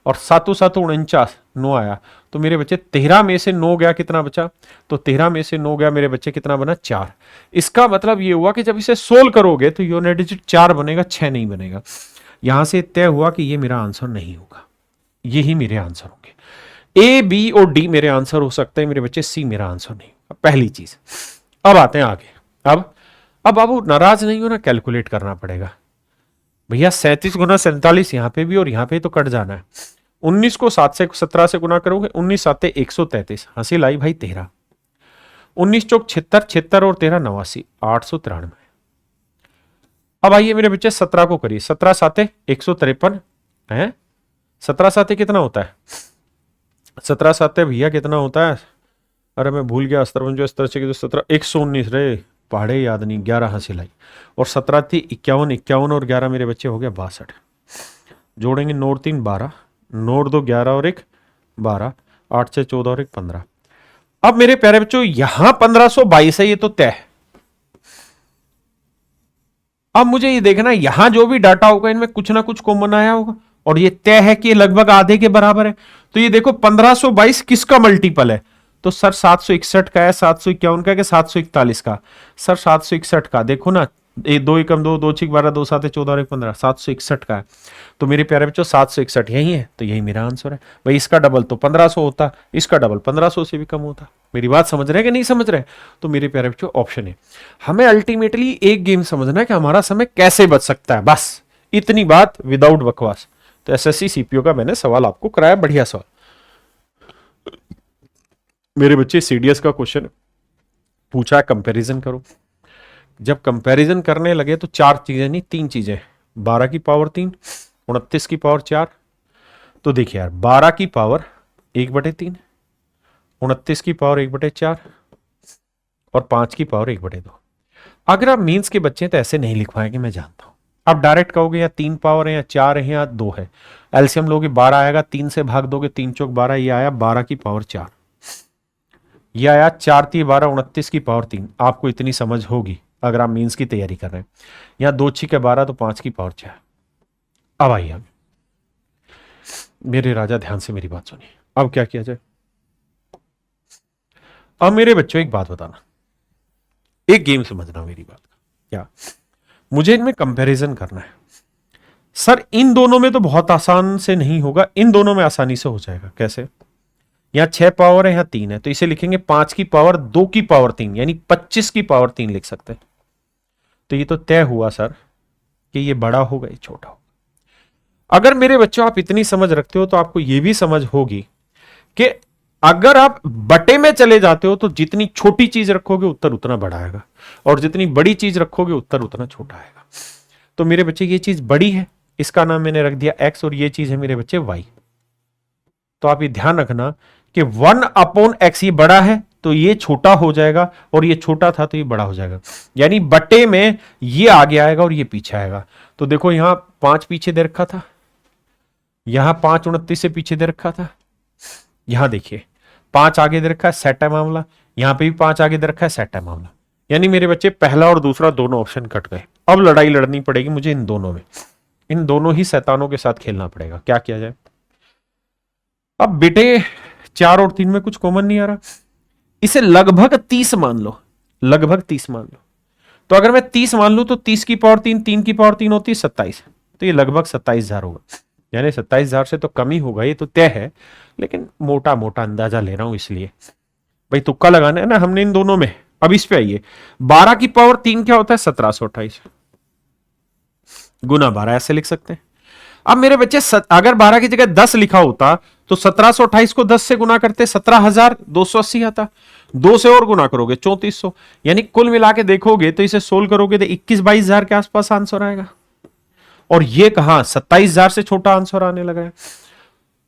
और 7 7 49 9 आया। तो मेरे बच्चे 13 में से 9 गया, कितना बचा? तो 13 में से 9 गया मेरे बच्चे, कितना बना? 4। इसका मतलब ये हुआ कि जब इसे सोल्व करोगे तो यूनिट डिजिट 4 बनेगा, 6 नहीं बनेगा। यहां से तय हुआ कि ये मेरा आंसर नहीं होगा, यही मेरे आंसर होंगे। ए, बी और डी मेरे आंसर हो सकते हैं मेरे बच्चे, सी मेरा आंसर नहीं होगा, पहली चीज। अब आते हैं आगे। अब बाबू नाराज नहीं हो ना, कैलकुलेट करना पड़ेगा भैया। 37 गुना 47 यहां पे भी और यहां पे तो कट जाना है। 19 को 7 से 17 से गुना करोगे, 19 7 133, हासिल आई भाई 13। 19 चौक 76, 76 और 13 89, 893। अब आइए मेरे बच्चे 17 को करिए, 17 7 153 है। 17 7 कितना होता है? 17 7 भैया कितना होता है? अरे मैं भूल गया, अस्तर जो इस तरह से 17 119 रे, पहाड़े याद नहीं। 11 हासिल आई, और 17 थी 51, 51 और 11 मेरे बच्चे हो गया 62। जोड़ेंगे 9 और 3 12, 9 और 2 11 और 1 12, 8 से 14 और 1 15। अब मेरे प्यारे बच्चों यहां 1522 है, ये तो तय है। अब मुझे ये देखना है यहां जो भी डाटा होगा इनमें कुछ ना कुछ कॉमन आया होगा, और ये तय है कि ये लगभग आधे के बराबर है। तो ये देखो 1522 किसका मल्टीपल है? तो सर 761 का है, 751 का है कि 741 का? सर 761 का। देखो ना, 2 एकम 2, 2 6 12, 2 7 14 और 1 15, 761 का है। तो मेरे प्यारे बच्चों 761 यही है, तो यही मेरा आंसर है भाई। इसका डबल तो 1500 होता, इसका डबल 1500 से भी कम होता। मेरी बात समझ रहे हैं कि नहीं समझ रहे? तो मेरे प्यारे बच्चों ऑप्शन है। हमें अल्टीमेटली एक गेम समझना है कि हमारा समय कैसे बच सकता है, बस इतनी बात, विदाउट बकवास। तो एसएससी सीपीओ का मैंने सवाल आपको कराया, बढ़िया सवाल। मेरे बच्चे सीडीएस का क्वेश्चन पूछा है, कंपैरिजन करो। जब कंपैरिजन करने लगे तो 4 चीजें नहीं 3 चीजें, 12 की पावर 3, 29 की पावर 4। तो देखिए यार, 12 की पावर 1/3, 29 की पावर 1/4 और 5 की पावर 1/2। अगर आप मीन्स के बच्चे तो ऐसे नहीं लिखवाएंगे, मैं जानता हूं। आप डायरेक्ट कहोगे या 3 पावर है या 4 है या 2 है, एलसीएम लोगे 12 आएगा, 3 से भाग दोगे 3 चौक 12, ये आया 12 की पावर 4, ये आया 4 3 12, 29 की पावर 3। आपको इतनी समझ होगी अगर आप मीन्स की तैयारी कर रहे हैं। यहां 2 6 12 तो 5 की पावर 4। अब आइए मेरे राजा, ध्यान से मेरी बात सुनिए। अब क्या किया जाए? अब मेरे बच्चों एक बात बताना, एक गेम समझना मेरी बात का। क्या? मुझे इनमें कंपैरिजन करना है। सर इन दोनों में तो बहुत आसान से नहीं होगा, इन दोनों में आसानी से हो जाएगा। कैसे? यहां 6 पावर है, यहां 3 है, तो इसे लिखेंगे 5 की पावर 2 की पावर 3, यानी 25 की पावर 3 लिख सकते हैं। तो ये तो तय हुआ सर कि ये बड़ा होगा, ये छोटा होगा। अगर मेरे बच्चों आप इतनी समझ रखते हो तो आपको यह भी समझ होगी कि अगर आप बटे में चले जाते हो तो जितनी छोटी चीज रखोगे उत्तर उतना बड़ा आएगा, और जितनी बड़ी चीज रखोगे उत्तर उतना छोटा आएगा। तो मेरे बच्चे ये चीज बड़ी है, इसका नाम मैंने रख दिया x, और ये चीज है मेरे बच्चे y। तो आप ये ध्यान रखना कि 1/x ये बड़ा है तो ये छोटा हो जाएगा, और ये छोटा था तो ये बड़ा हो जाएगा। यानी बटे में ये आगे आएगा और ये पीछे आएगा। तो देखो यहां 5 पीछे दे रखा था, यहां 5 29 से पीछे दे रखा था, यहां देखिए 5 आगे दे रखा है, सेट है मामला। यहां पे भी 5 आगे दे रखा है, सेट है मामला। यानी मेरे बच्चे पहला और दूसरा दोनों ऑप्शन कट गए। अब लड़ाई लड़नी पड़ेगी मुझे इन दोनों में, इन दोनों ही शैतानों के साथ खेलना पड़ेगा। क्या किया जाए? अब बेटे 4 और 3 में कुछ कॉमन नहीं आ रहा, इसे लगभग 30 मान लो, लगभग 30 मान लो। तो अगर मैं 30 मान लू तो 30 की पावर 3, 3 की पावर 3 होती है 27, तो ये लगभग 27,000 होगा। यानी 27,000 से तो कम ही होगा, ये तो तय है, लेकिन मोटा मोटा अंदाजा ले रहा हूं इसलिए। भाई तुक्का लगाना है ना हमने इन दोनों में। अब इस पे आइए, 12 की पावर 3 क्या होता है? 1728 गुना 12 ऐसे लिख सकते हैं। अब मेरे बच्चे अगर 12 की जगह 10 लिखा होता तो 1728 को 10 से गुना करते 17,280 आता। 2 से और गुना करोगे 3400, यानी कुल मिला के देखोगे तो इसे सोल्व करोगे तो 21-22,000 के आसपास आंसर आएगा। और ये कहां 27,000 से छोटा आंसर आने लगा है।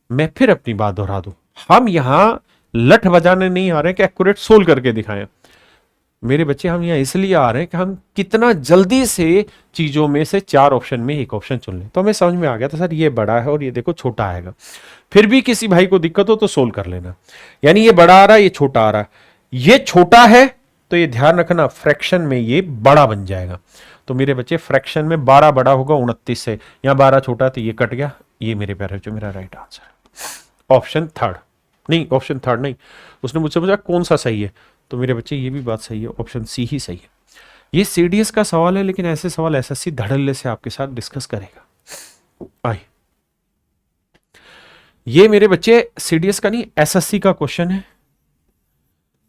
मैं फिर अपनी बात दोहरा दूं, हम यहां लठ बजाने नहीं आ रहे कि एक्यूरेट सोल्व करके दिखाएं मेरे बच्चे। हम यहां इसलिए आ रहे हैं कि हम कितना जल्दी से चीजों में से 4 ऑप्शन में एक ऑप्शन चुन लें। तो हमें समझ में आ गया था सर ये बड़ा है और ये देखो छोटा आएगा। फिर भी किसी भाई को दिक्कत हो तो सोल्व कर लेना। यानी ये बड़ा आ रहा है, ये छोटा आ रहा है, ये छोटा है तो ये ध्यान रखना फ्रैक्शन में ये बड़ा बन जाएगा। तो मेरे बच्चे फ्रैक्शन में 12 बड़ा होगा 29 से, यहां 12 छोटा तो ये कट गया। ये मेरे प्यारे जो मेरा राइट आंसर है ऑप्शन थर्ड। नहीं, ऑप्शन थर्ड नहीं, उसने मुझसे पूछा कौन सा सही है, तो मेरे बच्चे ये भी बात सही है, ऑप्शन सी ही सही है। ये सीडीएस का सवाल है, लेकिन ऐसे सवाल एसएससी धड़ल्ले से आपके साथ डिस्कस करेगा। आइए, ये मेरे बच्चे सीडीएस का नहीं एसएससी का क्वेश्चन है।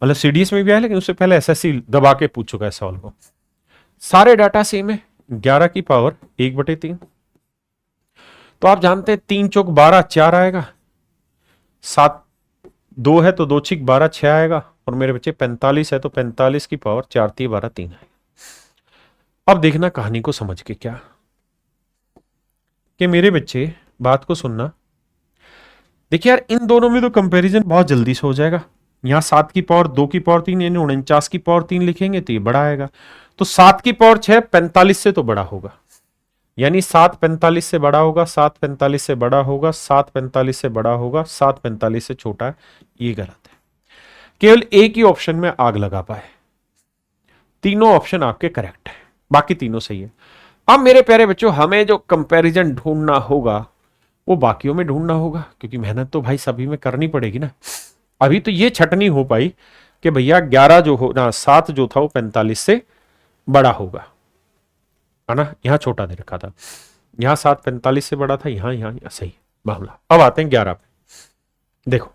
मतलब सीडीएस में भी आया, लेकिन उससे पहले एसएससी दबा के पूछ चुका है सवाल को। सारे डाटा सेम है, 11 की पावर 1/3। तो आप जानते हैं 3 चौक 12 4 आएगा, 7 2 है तो 2 छिक 12 6 आएगा, और मेरे बच्चे 45 है तो 45 की पावर 4 3 12 3 आएगा। अब देखना कहानी को समझ के क्या कि मेरे बच्चे बात को सुनना। देखिए यार, इन दोनों में तो कंपैरिजन बहुत जल्दी से हो जाएगा। यहां 7 की पावर 2 की पावर 3 यानी 49 की पावर 3 लिखेंगे तो ये बड़ा आएगा। तो 7 की पावर 6 45 से तो बड़ा होगा, यानी 7 45 से बड़ा होगा, 7 45 से बड़ा होगा, 7 45 से बड़ा होगा, 7 45 से छोटा है। ये गलत है, केवल एक ही ऑप्शन में आग लगा पाए। तीनों ऑप्शन आपके करेक्ट है, बाकी तीनों सही है। अब मेरे प्यारे बच्चों, हमें जो कंपैरिजन ढूंढना होगा वो बाकियों में ढूंढना होगा, क्योंकि मेहनत तो भाई सभी में करनी पड़ेगी ना। अभी तो ये छटनी हो पाई कि भैया 11 जो हो ना 7 जो था वो 45 से बड़ा होगा, है ना। यहां छोटा दे रखा था, यहां 7 45 से बड़ा था, यहां सही मामला। अब आते हैं 11 पे। देखो,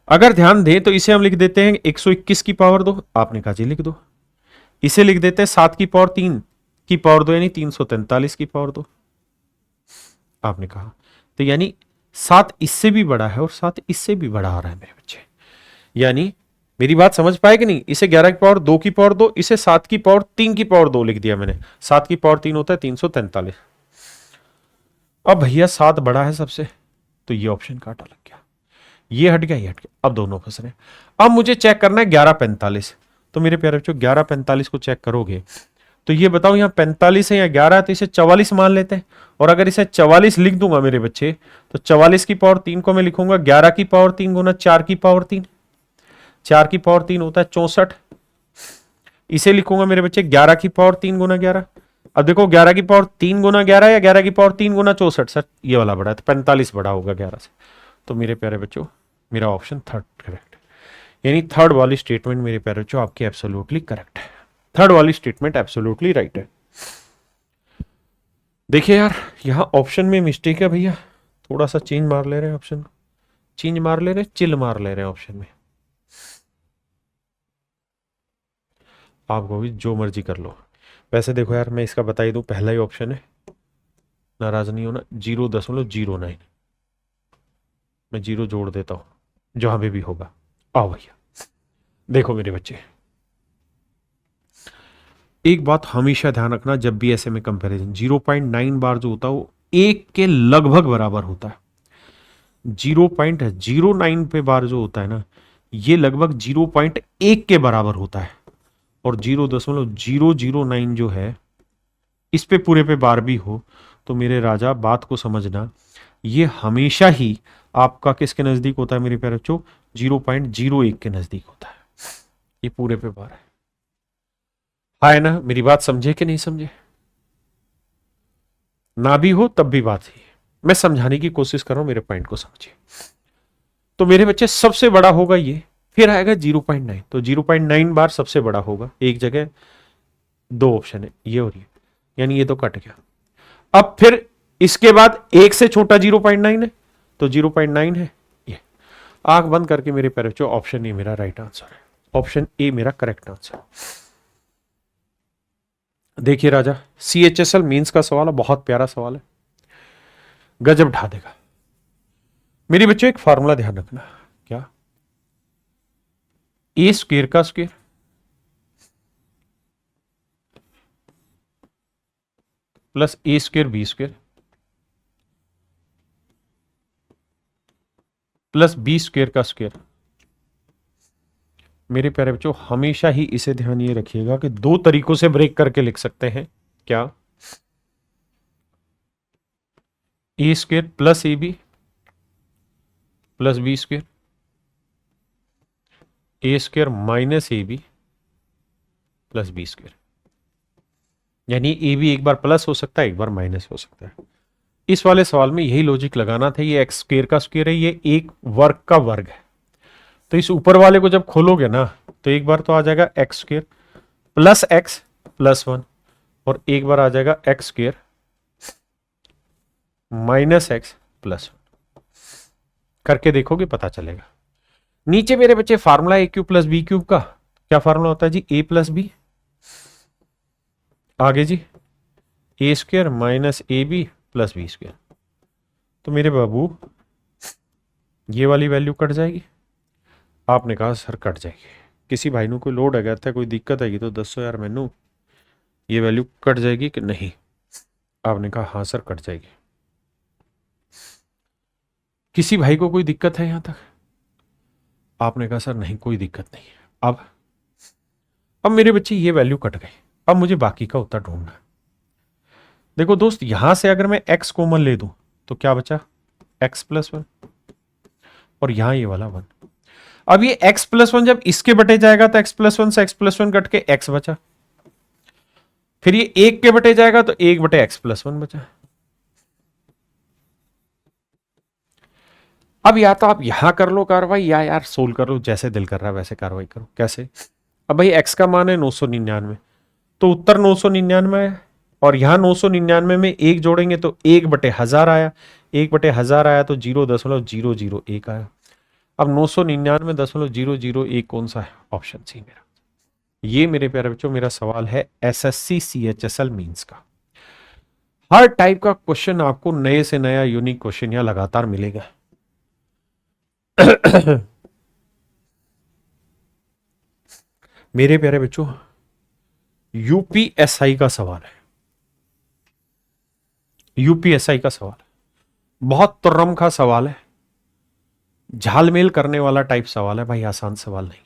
अगर ध्यान दें तो इसे हम लिख देते हैं 121 की पावर 2, आपने कहा जी लिख दो। इसे लिख देते हैं 7 की पावर 3 की पावर 2 यानी 343 की पावर 2, आपने कहा। तो यानी 7 इससे भी बड़ा है और 7 इससे भी बड़ा आ रहा है मेरे बच्चे। यानी मेरी बात समझ पाए कि नहीं? इसे 11 की पावर 2 की पावर 2, इसे 7 की पावर 3 की पावर 2 लिख दिया मैंने। 7 की पावर 3 होता है 343। अब भैया 7 बड़ा है सबसे, तो ये ऑप्शन काटा लग गया, ये हट गया, ये हट गया। अब दोनों फंस रहे। अब मुझे चेक करना है 1145। तो मेरे प्यारे बच्चों 1145 को चेक करोगे तो ये बताओ यहाँ 45 है या 11 है, तो इसे 44 मान लेते हैं। और अगर इसे 44 लिख दूंगा मेरे बच्चे, तो 44 की पावर 3 को मैं लिखूंगा 11 की पावर 3 गुना 4 की पावर 3। 4 की पावर 3 होता है 64। इसे लिखूंगा मेरे बच्चे 11 की पावर 3 गुना 11। अब देखो 11 की पावर 3 गुना 11 या 11 की पावर 3 गुना 64, सर ये वाला बड़ा है, तो 45 बड़ा होगा 11 से। तो मेरे प्यारे बच्चों मेरा ऑप्शन थर्ड करेक्ट है, यानी थर्ड वाली स्टेटमेंट मेरे प्यारे बच्चों आपकी एब्सोल्युटली करेक्ट है। थर्ड वाली स्टेटमेंट एब्सोल्युटली राइट है। देखिए यार, यहां ऑप्शन में मिस्टेक है भैया, थोड़ा सा चेंज मार ले रहे हैं ऑप्शन को, चेंज मार ले रहे हैं, चिल मार ले रहे हैं ऑप्शन में। आपको भी जो मर्जी कर लो। वैसे देखो यार, मैं इसका बता ही दूं, पहला ही ऑप्शन है, नाराज नहीं होना, 0.09। मैं 0 जोड़ देता हूं जहां पे भी होगा। आओ भैया देखो मेरे बच्चे, एक बात हमेशा ध्यान रखना, जब भी ऐसे में कंपैरिजन 0.9 बार जो होता है वो 1 के लगभग बराबर होता है। 0.09 पे बार जो होता है ना, ये लगभग 0.1 के बराबर होता है। और 0.009 जो है, इस पे पूरे पे बार भी हो तो मेरे राजा बात को समझना, ये हमेशा ही आपका किसके नजदीक होता है मेरे प्यारे बच्चों? 0.01 के नजदीक होता है। ये पूरे पे बार है ना। मेरी बात समझे कि नहीं समझे? ना भी हो तब भी बात ही है, मैं समझाने की कोशिश कर रहा हूं, मेरे पॉइंट को समझिए। तो मेरे बच्चे सबसे बड़ा होगा ये, फिर आएगा 0.9, तो 0.9 बार सबसे बड़ा होगा, एक जगह दो ऑप्शन है ये और ये, यानी ये तो कट गया। अब फिर इसके बाद एक से छोटा 0.9 है, तो 0.9 है ये। आंख बंद करके मेरे पैर बच्चों, ऑप्शन ए मेरा राइट आंसर है, ऑप्शन ए मेरा करेक्ट आंसर। देखिए राजा, CHSL मींस का सवाल है, बहुत प्यारा सवाल है, गजब ढा देगा। मेरे बच्चों एक फार्मूला ध्यान रखना, क्या, ए स्क्वेयर का square plus a square b square plus B square का स्क्वेयर। मेरे प्यारे बच्चों हमेशा ही इसे ध्यान ये रखिएगा कि दो तरीकों से ब्रेक करके लिख सकते हैं, क्या, a square plus a B plus B square, a square minus A B plus B square. यानी ए बी एक बार प्लस हो सकता है, एक बार माइनस हो सकता है। इस वाले सवाल में यही लॉजिक लगाना था, ये एक्स स्क्वेयर का स्क्वेयर है, ये एक वर्ग का वर्ग है, तो इस ऊपर वाले को जब खोलोगे ना तो एक बार तो आ जाएगा x square plus x plus 1, और एक बार आ जाएगा x square minus x plus 1। करके देखोगे पता चलेगा। नीचे मेरे बच्चे फार्मूला ए क्यूब प्लस बी क्यूब का क्या फार्मूला होता है जी, ए प्लस बी, आगे जी A square minus A B plus B square. तो मेरे बाबू ये वाली वैल्यू कट जाएगी। आपने कहा सर कट जाएगी, किसी भाई ਨੂੰ कोई लोड है था, कोई दिक्कत आएगी तो दसो यार मैनू, ये वैल्यू कट जाएगी कि नहीं। आपने कहा हाँ सर कट जाएगी। किसी भाई को कोई दिक्कत है यहां तक? आपने कहा सर नहीं कोई दिक्कत नहीं है। अब मेरे बच्चे ये वैल्यू कट गई, अब मुझे बाकी का उत्तर ढूंढना है। देखो दोस्त, यहां से अगर मैं x कॉमन ले दूं तो क्या बचा, x प्लस 1, और यहां ये वाला 1। अब ये x प्लस 1 जब इसके बटे जाएगा तो x प्लस 1 से x प्लस 1 कट के x बचा, फिर ये 1 के बटे जाएगा तो 1 बटे x प्लस 1 बचा। अब या तो आप यहां कर लो कार्रवाई, या यार सोल्व कर लो, जैसे दिल कर रहा है वैसे कार्रवाई करो। कैसे? अब भाई x का मान है 999, तो उत्तर 999 है, और यहां 999 में 1 जोड़ेंगे तो 1 बटे 1000 आया, 1 बटे 1000 आया तो 0.001 आया। अब 999.001 कौन सा है? ऑप्शन सी मेरा। ये मेरे प्यारे बच्चों मेरा सवाल है SSC CHSL मींस का। हर टाइप का क्वेश्चन आपको नए से नया यूनिक क्वेश्चन यहां लगातार मिलेगा। मेरे प्यारे बच्चों UPSI का सवाल है, UPSI का सवाल बहुत तुर्रम का सवाल है, झालमेल करने वाला टाइप सवाल है भाई, आसान सवाल नहीं।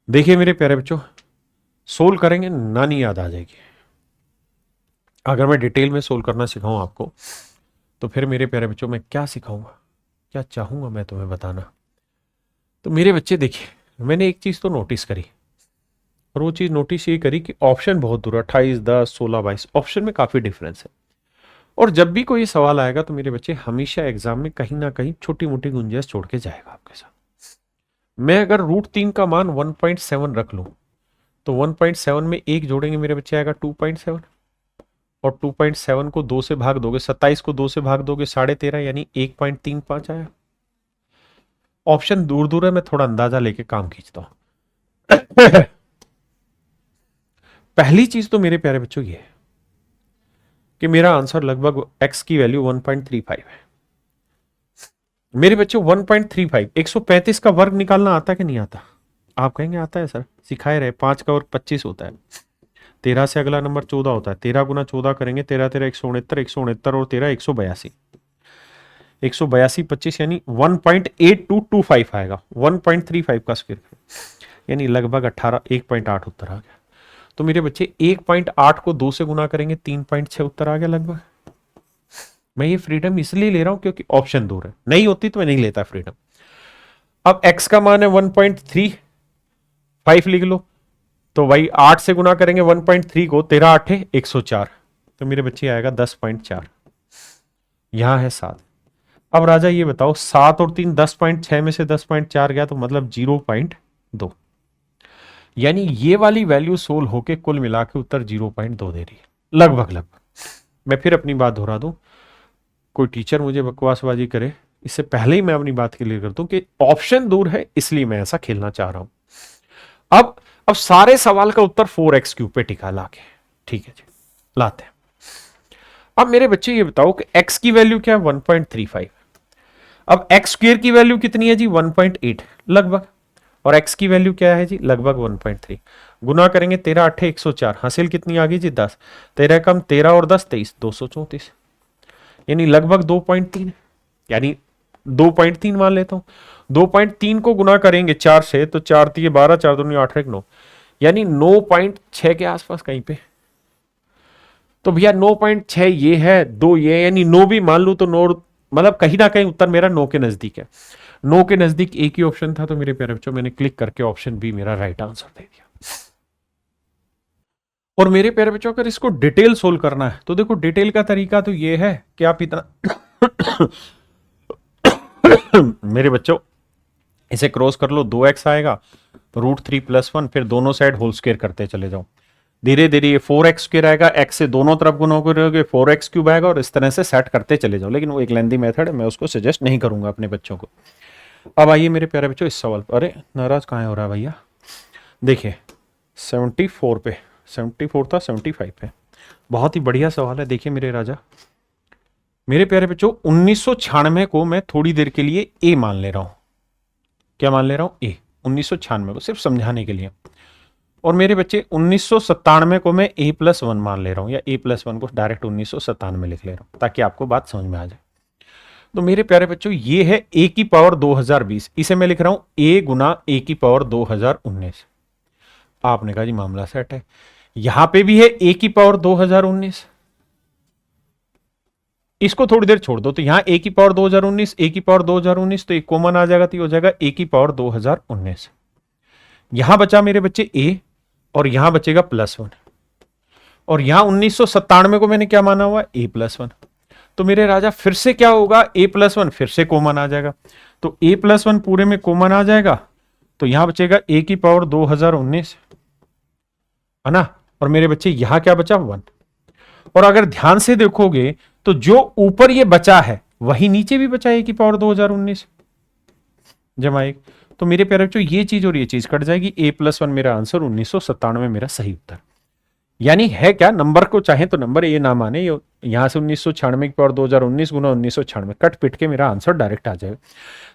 देखिए मेरे प्यारे बच्चों, सोल्व करेंगे नानी याद आ जाएगी। अगर मैं डिटेल में सोल्व करना सिखाऊं आपको तो फिर मेरे प्यारे बच्चों मैं क्या सिखाऊंगा, क्या चाहूंगा मैं तुम्हें बताना। तो मेरे बच्चे देखिए, मैंने एक चीज तो नोटिस करी, और वो चीज नोटिस ये करी कि ऑप्शन बहुत दूर है, 28, 10, 16, 22 ऑप्शन में काफी डिफरेंस है। और जब भी कोई सवाल आएगा तो मेरे बच्चे हमेशा एग्जाम में कहीं ना कहीं छोटी मोटी गुंजाइश छोड़ के जाएगा आपके साथ। मैं अगर √3 का मान 1.7 रख लूं तो 1.7 में 1 जोड़ेंगे मेरे बच्चे आएगा 2.7, और 2.7 को 2 से भाग दोगे, 27 को 2 से भाग दोगे 13.5, यानी 1.35 आया। ऑप्शन दूर दूर है, मैं थोड़ा अंदाजा लेके काम खींचता हूं। पहली चीज तो मेरे प्यारे बच्चों ये है कि मेरा आंसर लगभग x की वैल्यू 1.35 है। मेरे बच्चों 1.35, 135 का वर्ग निकालना आता है कि नहीं आता? आप कहेंगे आता है सर, सिखाए रहे। 5 का वर्ग 25 होता है, 13 से अगला नंबर 14 होता है, 13 गुना 14 करेंगे, 13 13 169, 169 और 13 182, 182 25 यानी 1.8225 आएगा। 1.35 का स्क्वायर यानी लगभग 18, 1.8 उत्तर आ गया। तो मेरे बच्चे 1.8 को 2 से गुना करेंगे, 3.6 उत्तर आ गया लगभग। मैं ये फ्रीडम इसलिए ले रहा हूं क्योंकि ऑप्शन दूर है, नहीं होती तो मैं नहीं लेता फ्रीडम। अब x का मान है 1.35 लिख लो, तो भाई 8 से गुना करेंगे 1.3 को, 13 8 104, तो मेरे बच्चे आएगा 10.4। यहां है 7, अब राजा ये बताओ 7 और 3 10.6 में से 10.4 गया तो मतलब 0.2, यानी ये वाली वैल्यू सोल्व होके कुल मिला के उत्तर 0.2 दे रही है लगभग लगभग। मैं फिर अपनी बात दोहरा दूं, कोई टीचर मुझे बकवासबाजी करे इससे पहले ही मैं अपनी बात क्लियर कर दूं कि ऑप्शन दूर है इसलिए मैं ऐसा खेलना चाह रहा हूं। अब सारे सवाल का उत्तर 4x³ पे टिका लाके, ठीक है जी, लाते हैं। अब मेरे बच्चे ये बताओ कि x की वैल्यू क्या है 1.35, अब x² की वैल्यू कितनी है जी 1.8 लगभग, और x की वैल्यू क्या है जी लगभग 1.3। गुना करेंगे 13 8 104, हासिल कितनी आ गई जी 10, 13 कम 13 और 10 23 234, यानी लगभग 2.3, यानी 2.3 मान लेता हूं। 2.3 को गुना करेंगे 4 से तो 4 3 12 4 2 8 1 9, यानी 9.6 के आसपास कहीं पे। तो भैया 9.6 ये है, 2 ये, यानी 9 भी मान लू तो 9, मतलब कहीं ना कहीं उत्तर मेरा 9 के नजदीक है। 9 के नजदीक एक ही ऑप्शन था, तो मेरे प्यारे बच्चों मैंने क्लिक करके ऑप्शन बी मेरा राइट आंसर दे दिया। और मेरे प्यारे बच्चों अगर इसको डिटेल सोल्व करना है तो देखो डिटेल का तरीका तो ये है कि आप इतना मेरे बच्चों इसे क्रॉस कर लो, 2x आएगा, √3 + 1, फिर दोनों साइड होल स्क्वायर करते चले जाओ, धीरे धीरे ये 4x² आएगा, x से दोनों तरफ गुना करोगे 4x³ आएगा, और इस तरह से सेट करते चले जाओ। लेकिन वो एक लेंदी मेथड है, मैं उसको सजेस्ट नहीं करूंगा अपने बच्चों को। अब आइए मेरे प्यारे बच्चों इस सवाल पर, अरे नाराज कहाँ हो रहा है भैया, देखिए 74 पे, 74 था 75 पे, बहुत ही बढ़िया सवाल है। देखिए मेरे राजा, मेरे प्यारे बच्चों 1996 को मैं थोड़ी देर के लिए ए मान ले रहा हूं। क्या मान ले रहा हूं? ए। 1996 को सिर्फ समझाने के लिए। और मेरे बच्चे 1997 को मैं a+1 मान ले रहा हूं, या a+1 को डायरेक्ट 1997 लिख ले रहा हूं ताकि आपको बात समझ में आ जाए। तो मेरे प्यारे बच्चों ये है a² 2020, इसे मैं लिख रहा हूं a गुना a² 2019। आपने कहा जी मामला सेट है। यहां पे भी है a² 2019, इसको थोड़ी देर छोड़ दो तो यहां a² 2019 a² 2019, तो एक कॉमन आ जाएगा तो ये हो जाएगा a² 2019। यहां बचा मेरे बच्चे a, और यहां बचेगा +1, और यहां 1997 को मैंने क्या माना हुआ a+1। तो मेरे राजा फिर से क्या होगा, a+1 फिर से कॉमन आ जाएगा, तो a+1 पूरे में कॉमन आ जाएगा, तो यहां बचेगा a² 2019, है ना। और मेरे बच्चे यहां क्या बचा 1, और अगर ध्यान से देखोगे तो जो ऊपर ये बचा है वही नीचे भी बचा a² 2019 जमा 1। तो मेरे प्यारे बच्चों ये चीज और ये चीज कट जाएगी, a+1 मेरा आंसर 1997 मेरा सही उत्तर। यानी है क्या, नंबर को चाहे तो नंबर ए ना माने, यहां से 1996 की पावर 2019 गुना 1996 कट पिट के मेरा आंसर डायरेक्ट आ जाएगा।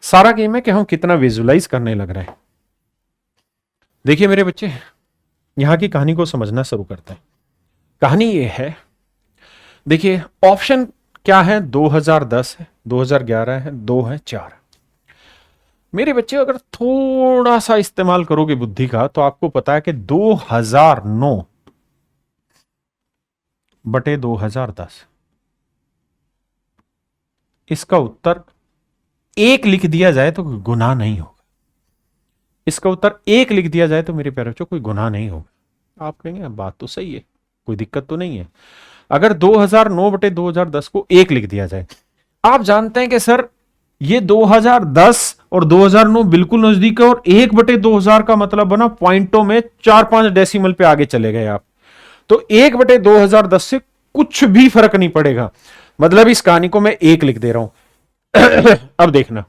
सारा गेम है कि हम कितना विजुलाइज करने लग रहे हैं। देखिए मेरे बच्चे यहां की कहानी को समझना शुरू करते हैं। कहानी ये है, देखिए ऑप्शन क्या है, 2010 है, 2011 है, 2 है, 4 है। मेरे बच्चे अगर थोड़ा सा इस्तेमाल करोगे बुद्धि का तो आपको पता है कि 2009 बटे 2010, इसका उत्तर 1 लिख दिया जाए तो गुनाह नहीं होगा। इसका उत्तर 1 लिख दिया जाए तो मेरे प्यारे बच्चों कोई गुनाह नहीं होगा। आप कहेंगे बात तो सही है, कोई दिक्कत तो नहीं है। अगर 2009 बटे 2010 को 1 लिख दिया जाए, आप जानते हैं कि सर ये 2010 और 2009 बिल्कुल नजदीक है, और 1 बटे 2000 का मतलब बना पॉइंटों में 4-5 डेसिमल पे आगे चले गए आप, तो 1 बटे 2010 से कुछ भी फर्क नहीं पड़ेगा। मतलब इस कहानी को मैं 1 लिख दे रहा हूं। अब देखना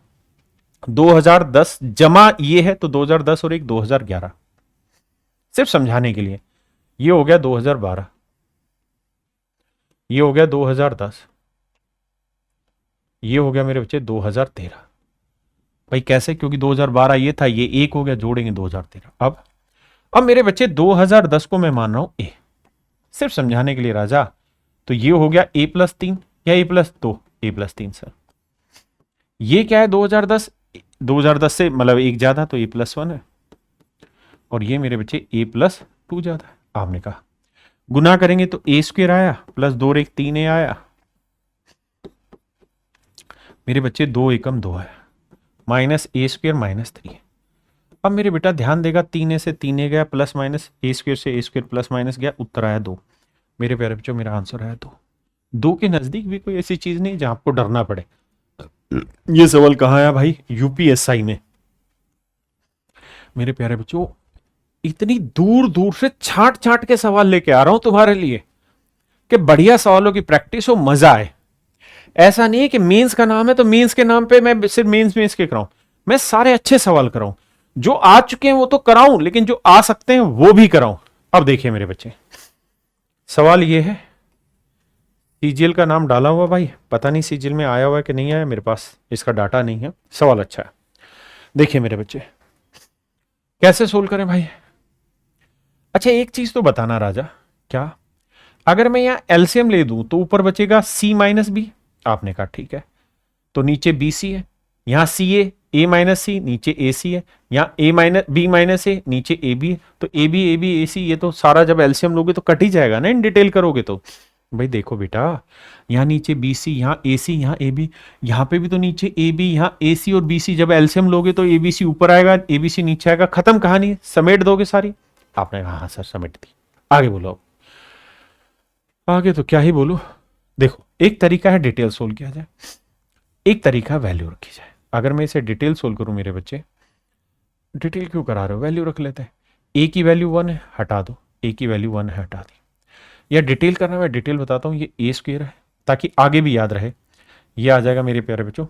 2010 जमा ये है तो 2010 और 1 2011, सिर्फ समझाने के लिए। ये हो गया 2012, ये हो गया 2010, ये हो गया मेरे बच्चे 2013। भाई कैसे, क्योंकि 2012 ये था, ये 1 हो गया, जोड़ेंगे 2013। अब मेरे बच्चे 2010 को मैं मान रहा हूं ए, सिर्फ समझाने के लिए राजा। तो ये हो गया a+3 या a+2, a+3 सर। ये क्या है 2010, 2010 से मतलब 1 ज्यादा तो a+1 है, और ये मेरे बच्चे a+2 ज्यादा है। आपने कहा गुना करेंगे तो a² आया, +2 और 1 3a आया, मेरे बच्चे 2 एकम 2 है, -a² -3। अब मेरे बेटा ध्यान देगा, 3a से 3a गया, प्लस माइनस a² से a² प्लस माइनस गया, उत्तर आया 2। मेरे प्यारे बच्चों मेरा आंसर आया 2। 2 के नजदीक भी कोई ऐसी चीज नहीं जहां आपको डरना पड़े। ये सवाल कहाँ आया भाई? यूपीएसआई में। मेरे प्यारे बच्चों, इतनी दूर दूर से छांट छांट के सवाल लेके आ रहा हूं तुम्हारे लिए कि बढ़िया सवालों की प्रैक्टिस हो, मजा आए। ऐसा नहीं है कि मेंस का नाम है तो मेंस के नाम पे मैं सिर्फ मेंस मेंस के कराऊं। मैं सारे अच्छे सवाल कराऊं, जो आ चुके हैं वो तो कराऊं, लेकिन जो आ सकते हैं वो भी कराऊं। अब देखिए मेरे बच्चे, सवाल ये है, सीजीएल का नाम डाला हुआ भाई, पता नहीं सीजीएल में आया हुआ है कि नहीं आया, मेरे पास इसका डाटा नहीं है। सवाल अच्छा है, देखिए मेरे बच्चे कैसे सोल्व करें भाई। अच्छा एक चीज तो बताना राजा, क्या अगर मैं यहां एलसीएम ले दूं तो ऊपर बचेगा सी माइनस बी। आपने कहा ठीक है, तो नीचे बी सी है, यहां सी ए माइनस सी, नीचे ए सी है, यहां ए माइनस बी माइनस ए, नीचे ए बी है, तो ए बी ए सी, ये तो सारा जब एलसीएम लोगे तो कट ही जाएगा ना इन डिटेल करोगे तो। भाई देखो बेटा, यहाँ नीचे बी सी, यहाँ ए सी, यहाँ ए बी, यहाँ पे भी तो नीचे ए बी, यहाँ ए सी और बी सी, जब एलसीएम लोगे तो ए बी सी ऊपर आएगा, ए बी सी नीचे आएगा, खत्म कहानी, समेट दोगे सारी। आपने कहा हाँ सर समेट दी। आगे बोलो, आगे तो क्या ही बोलूं। देखो एक तरीका है डिटेल सोल्व किया जाए, एक तरीका वैल्यू रखी जाए। अगर मैं इसे डिटेल सोल्व करूं मेरे बच्चे, डिटेल क्यों करा रहे हो, वैल्यू रख लेते हैं। ए की वैल्यू 1 है, हटा दो, ए की वैल्यू 1 है, हटा दी। या डिटेल करना, मैं डिटेल बताता हूं, ये ए स्क्वायर है ताकि आगे भी याद रहे, ये आ जाएगा मेरे प्यारे बच्चों।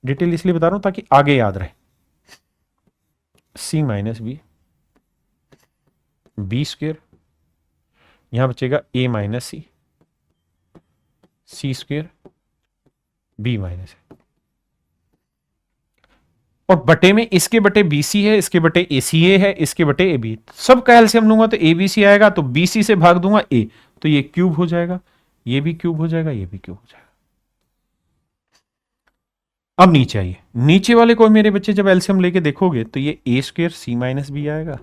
डिटेल इसलिए बता रहा हूं ताकि आगे याद रहे, सी माइनस बी, बी स्क्वायर, यहां बचेगा ए माइनस सी, सी स्क्वायर, बी माइनस है, और बटे में इसके बटे बीसी है, इसके बटे एसीए है, इसके बटे ए बी, सब का एलसीएम लूंगा तो एबीसी आएगा, तो बीसी से भाग दूंगा ए, तो ये क्यूब हो जाएगा, ये भी क्यूब हो जाएगा, ये भी क्यूब हो जाएगा। अब नीचे आइए, नीचे वाले को मेरे बच्चे जब एलसीएम लेके देखोगे तो ये ए स्क्वायर सी माइनस बी आएगा,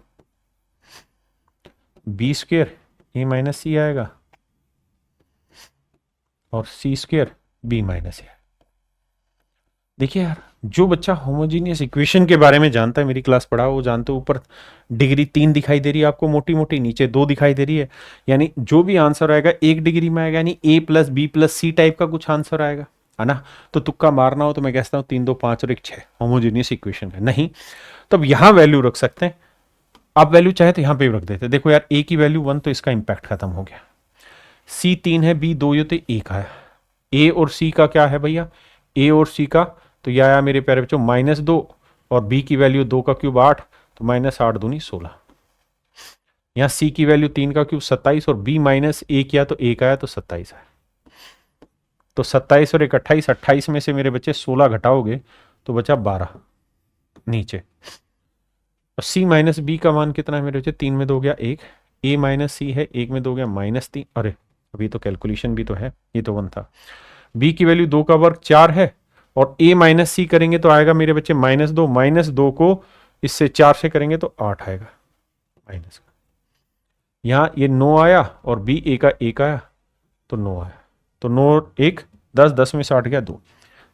बी स्क्वायर ए माइनस सी आएगा, और सी स्क्वायर बी माइनस ए। देखिए यार, जो बच्चा होमोजीनियस इक्वेशन के बारे में जानता है, मेरी क्लास पढ़ा, वो जानते हो ऊपर डिग्री 3 दिखाई दे रही है आपको मोटी मोटी, नीचे 2 दिखाई दे रही है, यानी जो भी आंसर आएगा 1 डिग्री में आएगा, यानी A plus B plus C type का कुछ आंसर आएगा, है ना। तो तुक्का मारना हो तो मैं कहता हूँ 3 2 5 और 1 6 होमोजीनियस इक्वेशन है नहीं, तो अब यहां वैल्यू रख सकते हैं। आप वैल्यू चाहे तो यहां पे भी रख देते। देखो यार, ए की वैल्यू 1 तो इसका इंपैक्ट खत्म हो गया, सी 3 है, बी 2, ये तो 1 आया। ए और सी का क्या है भैया, ए और सी का तो यह आया मेरे प्यारे बच्चों -2, और बी की वैल्यू 2 का क्यूब 8, तो -8 दूनी 16। यहां सी की वैल्यू 3 का क्यूब 27, और बी माइनस ए किया तो 1 आया, तो 27 आया। तो 27 और 1 28, 28 में से मेरे बच्चे 16 घटाओगे तो बचा 12 नीचे। और सी माइनस बी का मान कितना है मेरे बच्चे, 3 में 2 गया 1, ए माइनस सी है, 1 में 2 गया -3, अरे अभी तो कैलकुलेशन भी तो है, ये तो 1 था। बी की वैल्यू 2 का वर्ग 4 है, और ए माइनस सी करेंगे तो आएगा मेरे बच्चे -2 को इससे 4 से करेंगे तो 8 आएगा माइनस का। यहां ये 9 आया, और बी ए का 1 आया तो 9 आया, तो 9 1 10, 10 में से 8 गया 2,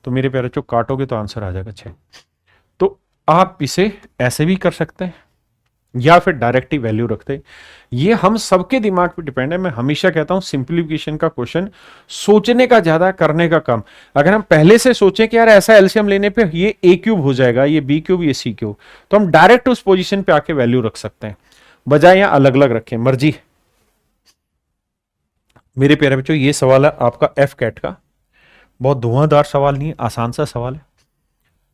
तो मेरे प्यारे बच्चों काटोगे तो आंसर आ जाएगा 6। तो आप इसे ऐसे भी कर सकते हैं या फिर डायरेक्ट ही वैल्यू रखते, ये हम सबके दिमाग पे डिपेंड है। मैं हमेशा कहता हूं सिंप्लीफिकेशन का क्वेश्चन सोचने का ज्यादा, करने का कम। अगर हम पहले से सोचें कि यार ऐसा एलसीएम लेने पे ये ए क्यूब हो जाएगा, ये बी क्यूब, ये सी क्यूब, तो हम डायरेक्ट उस पोजीशन पे आके वैल्यू रख सकते हैं, बजाय यहां अलग अलग रखें, मर्जी। मेरे प्यारे बच्चों, ये सवाल है आपका एफ कैट का, बहुत धुआंधार सवाल नहीं है, आसान सा सवाल है।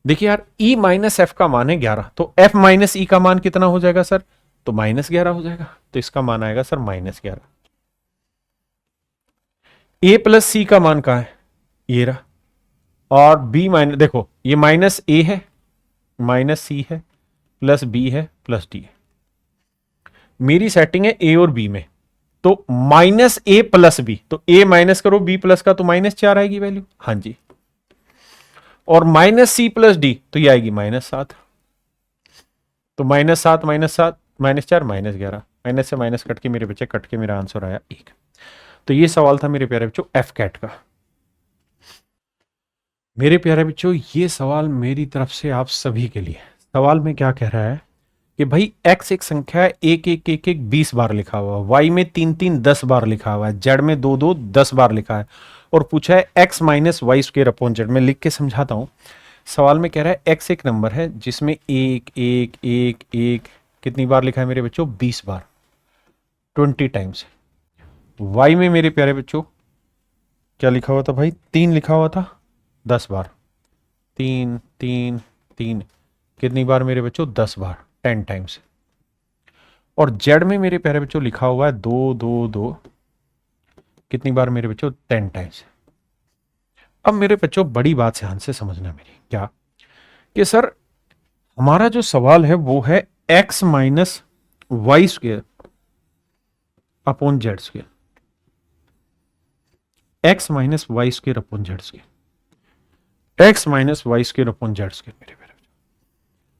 देखिए यार, ई माइनस एफ का मान है 11, तो एफ माइनस ई का मान कितना हो जाएगा सर, तो -11 हो जाएगा, तो इसका मान आएगा सर -11। ए प्लस सी का मान कहां है, ये रहा, और बी माइनस, देखो ये माइनस ए है, माइनस सी है, प्लस बी है, प्लस डी है। मेरी सेटिंग है ए और बी में, तो -a प्लस बी, तो ए माइनस करो बी प्लस का तो -4 आएगी वैल्यू, हाँ जी, और -c प्लस डी तो ये आएगी -7, तो -7 -7 -4 -11, माइनस से माइनस कट के मेरे बच्चे कट के मेरा आंसर आया 1। तो ये सवाल था मेरे प्यारे बच्चों एफ कैट का। मेरे प्यारे बच्चों, ये सवाल मेरी तरफ से आप सभी के लिए, सवाल में क्या कह रहा है कि भाई x एक संख्या है, 1 1 1 1 20 बार लिखा हुआ है, y में 3 3 10 बार लिखा हुआ है, z में 2 2 10 बार लिखा है, और पूछा है x minus y square upon z. मैं लिख के समझाता हूं। सवाल में कह रहा है x एक नंबर है जिसमें एक एक एक एक कितनी बार लिखा है मेरे बच्चों? 20 बार, 20 टाइम्स। y में मेरे प्यारे बच्चों क्या लिखा हुआ था भाई? 3 लिखा हुआ था, 10 बार। 3 3 3 कितनी बार मेरे बच्चों? 10 बार, 10 टाइम्स। और जेड में मेरे प्यारे बच्चों लिखा हुआ है 2 2 2 कितनी बार मेरे बच्चों? 10 टाइम्स। अब मेरे बच्चों बड़ी बात ध्यान से समझना मेरी, क्या कि सर हमारा जो सवाल है वो है x minus y square upon z square, x minus y square upon z square, x minus y square upon z square.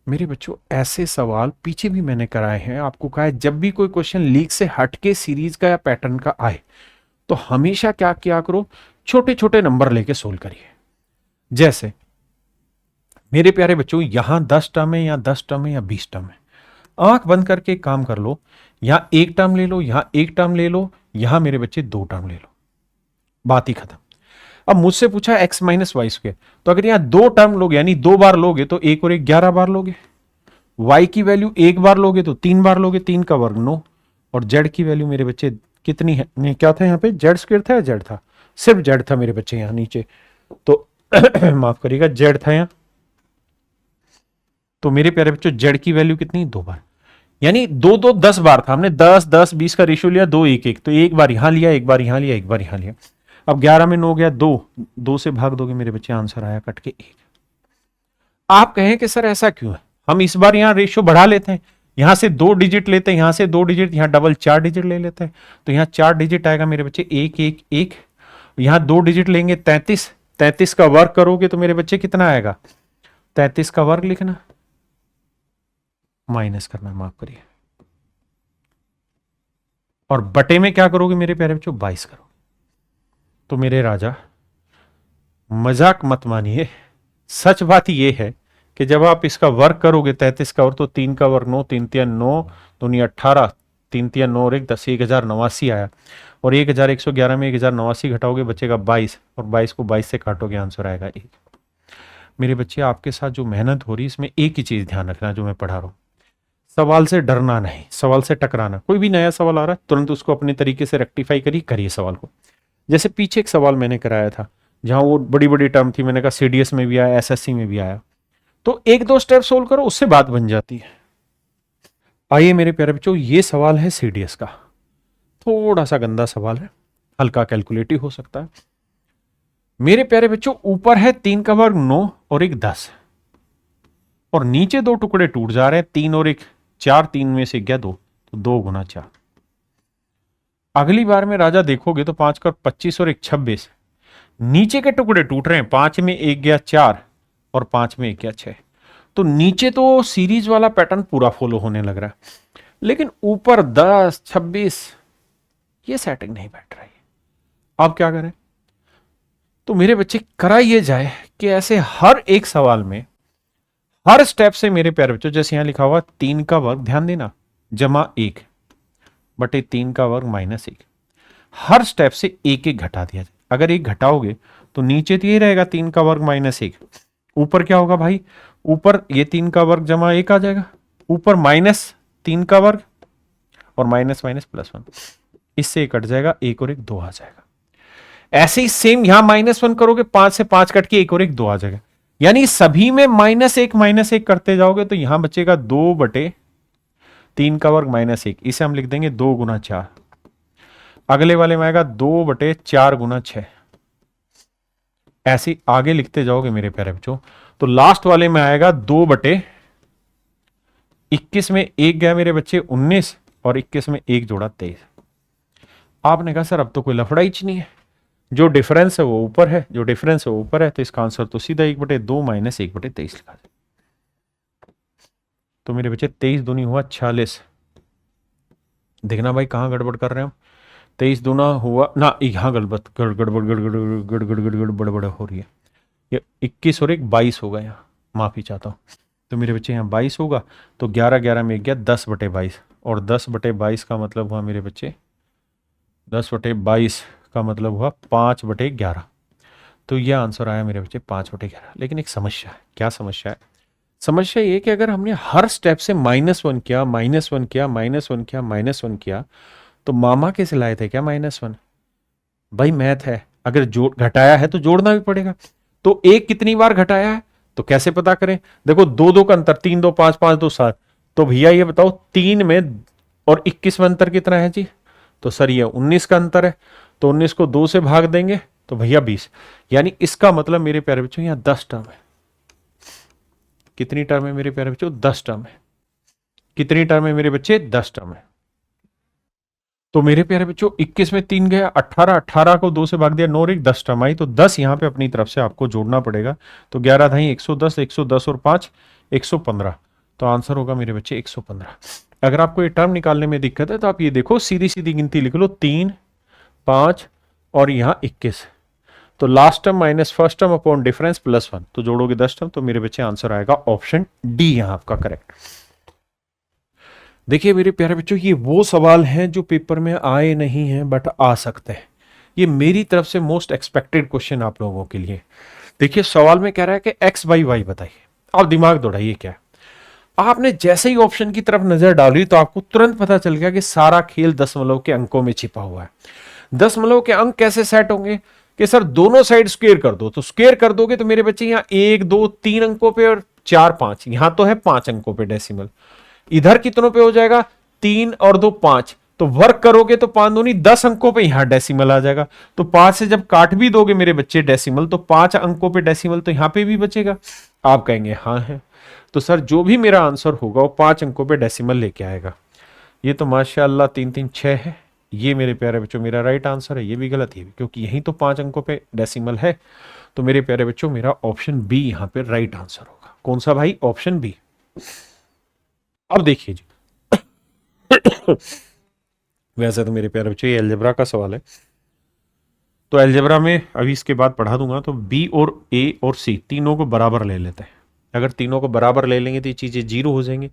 मेरे बच्चों ऐसे सवाल पीछे भी मैंने कराए हैं। आपको कहा है जब भी कोई क्वेश्चन लीक से हटके सीरीज का या पैटर्न का आए तो हमेशा क्या किया करो? छोटे छोटे नंबर लेके सोल्व करिए। जैसे मेरे प्यारे बच्चों यहां 10 टर्म है, या 10 टर्म है, या 20 टर्म है। आंख बंद करके एक काम कर लो, यहां एक टर्म ले लो, यहां एक टर्म ले लो, यहां मेरे बच्चे 2 टर्म ले लो, बात ही खत्म। अब मुझसे पूछा x माइनस वाई स्क्र, तो अगर यहां 2 टर्म लोगे यानी 2 बार लोगे तो 1 और 1 11 बार लोगे। y की वैल्यू 1 बार लोगे तो 3 बार लोगे, 3 का वर्ग 9। और z की वैल्यू मेरे बच्चे कितनी है? नहीं, क्या था यहाँ पे? जेड स्क्वायर था या जेड था? सिर्फ जेड था मेरे बच्चे यहाँ नीचे, तो माफ करिएगा जेड था यहाँ। तो मेरे प्यारे बच्चों जेड की वैल्यू कितनी? 2 बार, यानी 2 2 10 बार था। हमने 10 10 20 का रेशियो लिया, 2 1 1, तो एक बार यहां लिया, एक बार यहां लिया, एक बार यहां लिया। अब 11 में 9 गया, 2 2 से भाग दोगे मेरे बच्चे, आंसर आया कट के 1। आप कहें कि सर ऐसा क्यों है? हम इस बार यहां रेशियो बढ़ा लेते हैं, यहां से 2 डिजिट लेते हैं, यहां से 2 डिजिट, यहां डबल 4 डिजिट ले लेते हैं। तो यहां 4 डिजिट आएगा मेरे बच्चे 1 1 1। यहां 2 डिजिट लेंगे 33, 33 का वर्ग करोगे तो मेरे बच्चे कितना आएगा? 33 का वर्ग लिखना, माइनस करना, माफ करिए, और बटे में क्या करोगे मेरे प्यारे बच्चों? 22 करोगे। तो मेरे राजा मजाक मत मानिए, सच बात यह है कि जब आप इसका वर्ग करोगे 33 का वर्ग, तो 3 का वर्ग 9, 3 3 9 दूनी 18, 3 3 9 और 1 10, 1089 आया। और 1111 में 1089 घटाओगे बचेगा 22, और 22 को 22 से काटोगे आंसर आएगा 1। मेरे बच्चे आपके साथ जो मेहनत हो रही है इसमें एक ही चीज ध्यान रखना जो मैं पढ़ा रहा हूं, सवाल से डरना नहीं, सवाल से टकराना। कोई भी नया सवाल आ रहा है तुरंत उसको अपने तरीके से रेक्टिफाई करिए सवाल को। जैसे पीछे एक सवाल मैंने कराया था जहां वो बड़ी बड़ी टर्म थी, मैंने कहा सीडीएस में भी आया, एसएससी में भी आया, तो 1 2 स्टेप सोल्व करो, उससे बात बन जाती है। आइए मेरे प्यारे बच्चों, ये सवाल है सीडीएस का, थोड़ा सा गंदा सवाल है, हल्का कैलकुलेटिव हो सकता है। मेरे प्यारे बच्चों ऊपर है 3 का वर्ग 9 और 1 10, और नीचे 2 टुकड़े टूट जा रहे हैं, 3 और 1 4, 3 में से गया 2, तो 2 गुना 4। अगली बार में राजा देखोगे तो 5 का 25 और 1 26, नीचे के टुकड़े टूट रहे हैं, 5 में 1 गया 4 और 5 में 1 गया 6। तो नीचे तो सीरीज वाला पैटर्न पूरा फॉलो होने लग रहा है, लेकिन ऊपर 10 26 ये सेटिंग नहीं बैठ रही है। अब क्या करें? तो मेरे बच्चे करा ये जाए कि ऐसे हर एक सवाल में हर स्टेप से मेरे प्यारे बच्चों, जैसे यहां लिखा हुआ 3 का वर्ग, ध्यान देना, जमा 1 बटे 3 का वर्ग माइनस 1, हर स्टेप से 1 1 घटा दिया जाए। अगर 1 घटाओगे तो नीचे तो ये रहेगा 3 का वर्ग माइनस 1, ऊपर क्या होगा भाई? ऊपर ये 3 का वर्ग जमा 1 आ जाएगा, ऊपर माइनस 3 का वर्ग और माइनस माइनस प्लस 1, इससे 1 कट जाएगा, 1 और 1 2 आ जाएगा। ऐसे ही सेम यहां -1 करोगे, 5 से 5 कट के 1 और 1 2 आ जाएगा, यानी सभी में -1 करते जाओगे तो यहां बचेगा 2 बटे 3 का वर्ग माइनस 1, इसे हम लिख देंगे 2 गुना 4। अगले वाले में आएगा 2 बटे 4 गुना 6। ऐसे आगे लिखते जाओगे मेरे प्यारे बच्चों, तो लास्ट वाले में आएगा 2 बटे 21 में 1 गया मेरे बच्चे 19, और 21 में 1 जोड़ा 23। आपने कहा सर अब तो कोई लफड़ा ही नहीं है, जो डिफरेंस है वो ऊपर है, जो डिफरेंस है वो ऊपर है, तो इसका आंसर तो सीधा 1 बटे 2 माइनस 1 बटे 23 लिखा जाए। तो मेरे बच्चे 23 दूनी हुआ 46। देखना भाई कहां गड़बड़ कर रहे हैं हम। 23 दूना हुआ ना, यहां गड़बड़ गड़बड़ हो रही है। ये 21 और 1 22 होगा, यहाँ माफी चाहता हूँ। तो मेरे बच्चे यहाँ 22 होगा, तो 11 11 में गया 10 बटे 22, और 10 बटे 22 का मतलब हुआ मेरे बच्चे 10 बटे 22 का मतलब हुआ 5/11। तो ये आंसर आया मेरे बच्चे 5/11। लेकिन एक समस्या है। क्या समस्या है? समस्या ये कि अगर हमने हर स्टेप से -1 किया, -1 किया, -1 किया, -1 किया, तो मामा के से लाए थे क्या -1? भाई मैथ है, अगर जोड़ घटाया है तो जोड़ना भी पड़ेगा। तो एक कितनी बार घटाया है तो कैसे पता करें? देखो दो दो का अंतर, 3 2 5 5 2 7। तो भैया ये बताओ 3 में और 21 में अंतर कितना है जी? तो सर ये 19 का अंतर है। तो 19 को 2 से भाग देंगे तो भैया 20। यानी इसका मतलब मेरे प्यारे बच्चों यहां 10 टर्म है। कितनी टर्म है मेरे प्यारे बच्चों? 10 टर्म है। कितनी टर्म है मेरे बच्चे? 10 टर्म है। तो मेरे प्यारे बच्चों 21 में 3 गया, 18, 18 को 2 से भाग दिया, 9 और 1 10 टर्म आई। तो 10 यहां पे अपनी तरफ से आपको जोड़ना पड़ेगा। तो 11 धाई 110, 110 और 5 115। तो आंसर होगा मेरे बच्चे 115। अगर आपको ये टर्म निकालने में दिक्कत है तो आप ये देखो, सीधी सीधी गिनती लिख लो, 3 5 और यहां 21। तो last term minus first term upon difference +1। तो जोड़ोगे 10 टर्म। तो मेरे बच्चे आंसर आएगा ऑप्शन डी यहां आपका करेक्ट। देखिए मेरे प्यारे बच्चों, ये वो सवाल हैं जो पेपर में आए नहीं हैं बट आ सकते हैं। ये मेरी तरफ से मोस्ट एक्सपेक्टेड क्वेश्चन आप लोगों के लिए। देखिए सवाल में कह रहा है कि x/y बताइए। आप दिमाग दौड़ाइए क्या है। आपने जैसे ही ऑप्शन की तरफ नजर डाली तो आपको तुरंत पता चल गया कि सारा खेल दशमलव के अंकों में छिपा हुआ है। दशमलव के अंक कैसे सेट होंगे कि सर दोनों साइड स्क्वायर कर दो। तो स्क्वायर कर दोगे तो मेरे बच्चे यहाँ 1 2 3 अंकों पे और 4 5, यहां तो है 5 अंकों पे डेसिमल। इधर कितनों पे हो जाएगा? 3 और 2 5। तो वर्क करोगे तो 5 दूनी 10 अंकों पे यहां डेसिमल आ जाएगा। तो 5 से जब काट भी दोगे मेरे बच्चे डेसिमल, तो 5 अंकों पे डेसिमल तो यहां पे भी बचेगा। आप कहेंगे हाँ है। तो सर जो भी मेरा आंसर होगा वो 5 अंकों पे डेसिमल लेके आएगा। ये तो माशाअल्लाह 3 3 6 है। ये मेरे प्यारे बच्चों मेरा राइट आंसर है। ये भी गलत, ये भी, क्योंकि यही तो 5 अंकों पे डेसिमल है। तो मेरे प्यारे बच्चों मेरा ऑप्शन बी यहां पे राइट आंसर होगा। कौन सा भाई? Option b. अब देखिए जी, वैसे तो मेरे प्यारे बच्चों ये अलजेब्रा का सवाल है, तो अलजेब्रा में अभी इसके बाद पढ़ा दूंगा। तो बी और ए और सी तीनों को बराबर ले लेते हैं। अगर तीनों को बराबर ले लेंगे तो ये चीजें जीरो हो जाएंगी।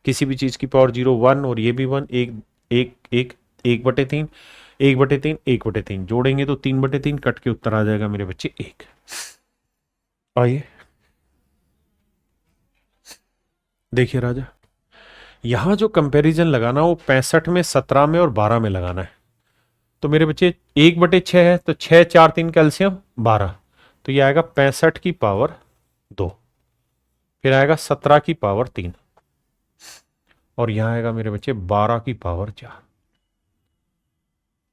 किसी भी चीज की पावर जीरो, 1 और ये भी 1, एक एक एक 1/3, 1/3, 1/3 जोड़ेंगे तो 3/3 कट के उत्तर आ जाएगा मेरे बच्चे 1। आइए देखिए राजा, यहां जो कंपैरिजन लगाना वो 65 में, 17 में और 12 में लगाना है। तो मेरे बच्चे 1/6 है, तो 6 4 3 कैल्शियम 12। तो ये आएगा 65 की पावर 2। फिर आएगा 17 की पावर 3 और यहां आएगा मेरे बच्चे 12 की पावर 4।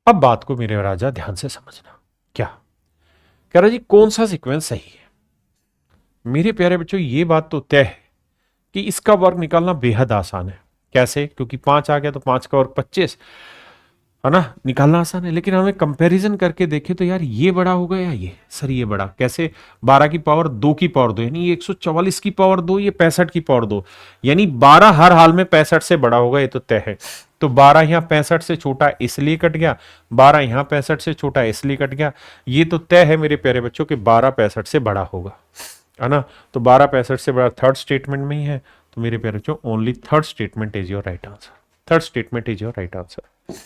अब बात को मेरे राजा ध्यान से समझना। क्या कह रहा जी, कौन सा सीक्वेंस सही है? मेरे प्यारे बच्चों ये बात तो तय है कि इसका वर्ग निकालना बेहद आसान है। कैसे? क्योंकि 5 आ गया तो 5 का वर्ग 25 है ना, निकालना आसान है। लेकिन हमें कंपैरिजन करके देखें तो यार ये बड़ा होगा या ये? सर ये बड़ा कैसे? 12 की पावर 2 की पावर 2, यानी ये 144 की पावर 2, ये 65 की पावर 2, यानी 12 हर हाल में 65 से बड़ा होगा, ये तो तय है। तो 12 यहां 65 से छोटा इसलिए कट गया, 12 यहां 65 से छोटा इसलिए कट गया। ये तो तय है मेरे प्यारे बच्चों कि 12 65 से बड़ा होगा, है ना। तो 12 65 से बड़ा थर्ड स्टेटमेंट में ही है। तो मेरे प्यारे बच्चों only third statement is your right answer. Third statement is your right answer.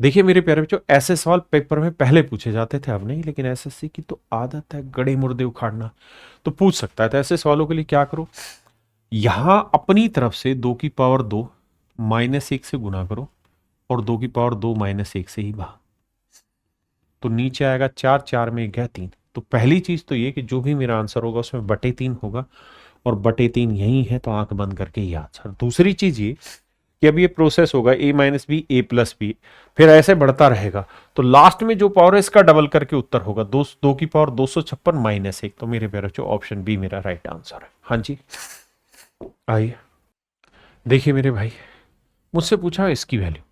देखिए मेरे प्यारे बच्चों, ऐसे सवाल पेपर में पहले पूछे जाते थे, अब नहीं। लेकिन एसएससी की तो आदत है गड़े मुर्दे उखाड़ना, तो पूछ सकता है। तो ऐसे सवालों के लिए क्या करो, यहां अपनी तरफ से 2 की पावर 2 -1 से गुना करो और 2 की पावर 2 -1 से ही भाग। तो नीचे आएगा 4, 4 में गया 3। तो पहली चीज तो ये कि जो भी मेरा आंसर होगा उसमें /3 होगा और /3 यही है, तो आंख बंद करके ये आंसर। दूसरी चीज ये कि अब ये प्रोसेस होगा a - b a+b, फिर ऐसे बढ़ता रहेगा। तो लास्ट में जो पावर है इसका डबल करके उत्तर होगा 2 की पावर 256 -1। तो मेरे प्यारे बच्चों ऑप्शन बी मेरा राइट आंसर है। हाँ जी आइए देखिए मेरे भाई, मुझसे पूछा इसकी वैल्यू,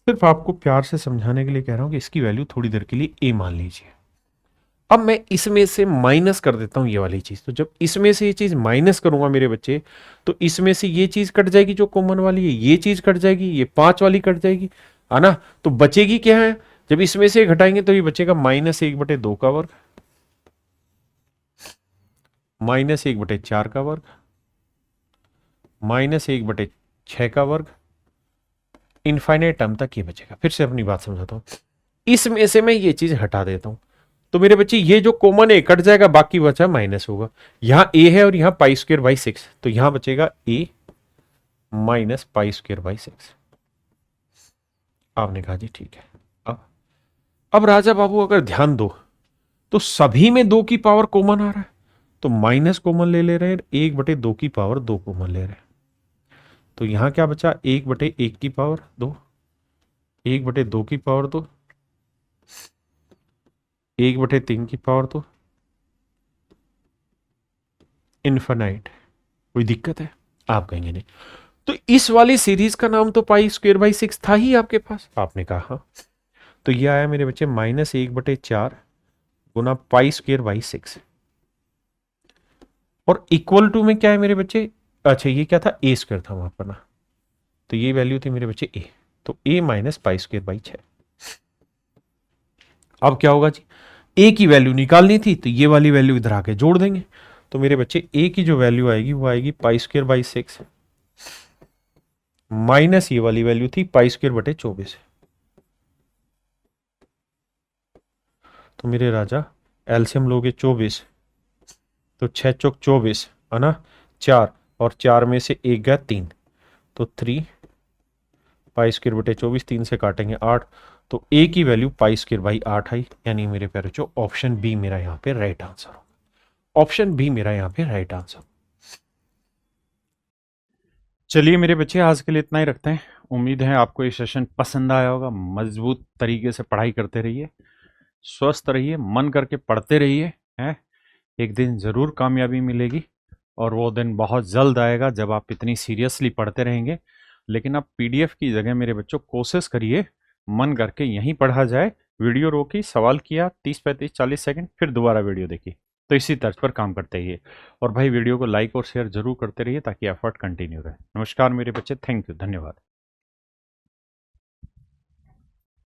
सिर्फ आपको प्यार से समझाने के लिए कह रहा हूं कि इसकी वैल्यू थोड़ी देर के लिए a मान लीजिए। अब मैं इसमें से माइनस कर देता हूं ये वाली चीज। तो जब इसमें से ये चीज माइनस करूंगा मेरे बच्चे, तो इसमें से ये चीज कट जाएगी जो कॉमन वाली है, ये चीज कट जाएगी, ये 5 वाली कट जाएगी, है ना। तो बचेगी क्या है? जब इसमें से घटाएंगे तो ये बचेगा -1/2 का वर्ग, -1/4 का वर्ग, -1/6 का वर्ग, इनफाइनाइट टर्म तक ये बचेगा। फिर से अपनी बात समझाता हूं। इसमें से मैं ये चीज हटा देता हूं, तो मेरे बच्चे ये जो कॉमन है कट जाएगा, बाकी बचा माइनस होगा। यहां ए है और यहां पाई स्क्वायर बाई 6, तो यहां बचेगा ए माइनस पाई स्क्वायर बाई 6। आपने कहा जी ठीक है। अब राजा बाबू अगर ध्यान दो तो सभी में 2 की पावर कॉमन आ रहा है, तो माइनस कॉमन ले रहे हैं, 1/2 की पावर 2 कॉमन ले रहे हैं। तो यहां क्या बचा, 1/1 की पावर 2, 1/2 की पावर 2, 1/3 की पावर 2, इन्फिनाइट। कोई दिक्कत है? आप कहेंगे नहीं। तो इस वाली सीरीज का नाम तो पाई स्क्वायर बाई 6 था ही आपके पास। आपने कहा हाँ। तो ये आया मेरे बच्चे -1/4 गुना पाई स्क्वायर बाई 6, और इक्वल टू में क्या है मेरे बच्चे, अच्छा ये क्या था, ए स्क्वायर था वहां पर ना, तो ये वैल्यू थी मेरे बच्चे ए, तो ए माइनस पाई स्क्वायर बाई 6। अब क्या होगा जी, ए की वैल्यू निकालनी थी, तो ये वाली वैल्यू इधर आके जोड़ देंगे, तो मेरे बच्चे ए की जो वैल्यू आएगी वो आएगी पाई स्क्वायर बाई 6 माइनस ये वाली वैल्यू थी पाई स्क्वायर बटे 24। तो मेरे राजा एलसीएम लोगे 24, तो 6 चौक 24 है ना, 4, और 4 में से 1 गया 3, तो 3 पाई स्क्वायर बटे 24, 3 से काटेंगे 8, तो ए की वैल्यू पाई स्क्वायर बाई 8 आई, यानी मेरे प्यारे जो ऑप्शन बी मेरा यहाँ पे राइट आंसर होगा। ऑप्शन बी मेरा यहाँ पे राइट आंसर। चलिए मेरे बच्चे, आज के लिए इतना ही रखते हैं। उम्मीद है आपको ये सेशन पसंद आया होगा। मजबूत तरीके से पढ़ाई करते रहिए, स्वस्थ रहिए, मन करके पढ़ते रहिए, हैं। एक दिन ज़रूर कामयाबी मिलेगी, और वो दिन बहुत जल्द आएगा जब आप इतनी सीरियसली पढ़ते रहेंगे। लेकिन आप पीडीएफ की जगह मेरे बच्चों कोशिश करिए मन करके यहीं पढ़ा जाए। वीडियो रोकी, सवाल किया 30 35 40 सेकंड, फिर दोबारा वीडियो देखी। तो इसी तर्ज पर काम करते रहिए। और भाई वीडियो को लाइक और शेयर जरूर करते रहिए ताकि एफर्ट कंटिन्यू रहे। नमस्कार मेरे बच्चे, थैंक यू, धन्यवाद।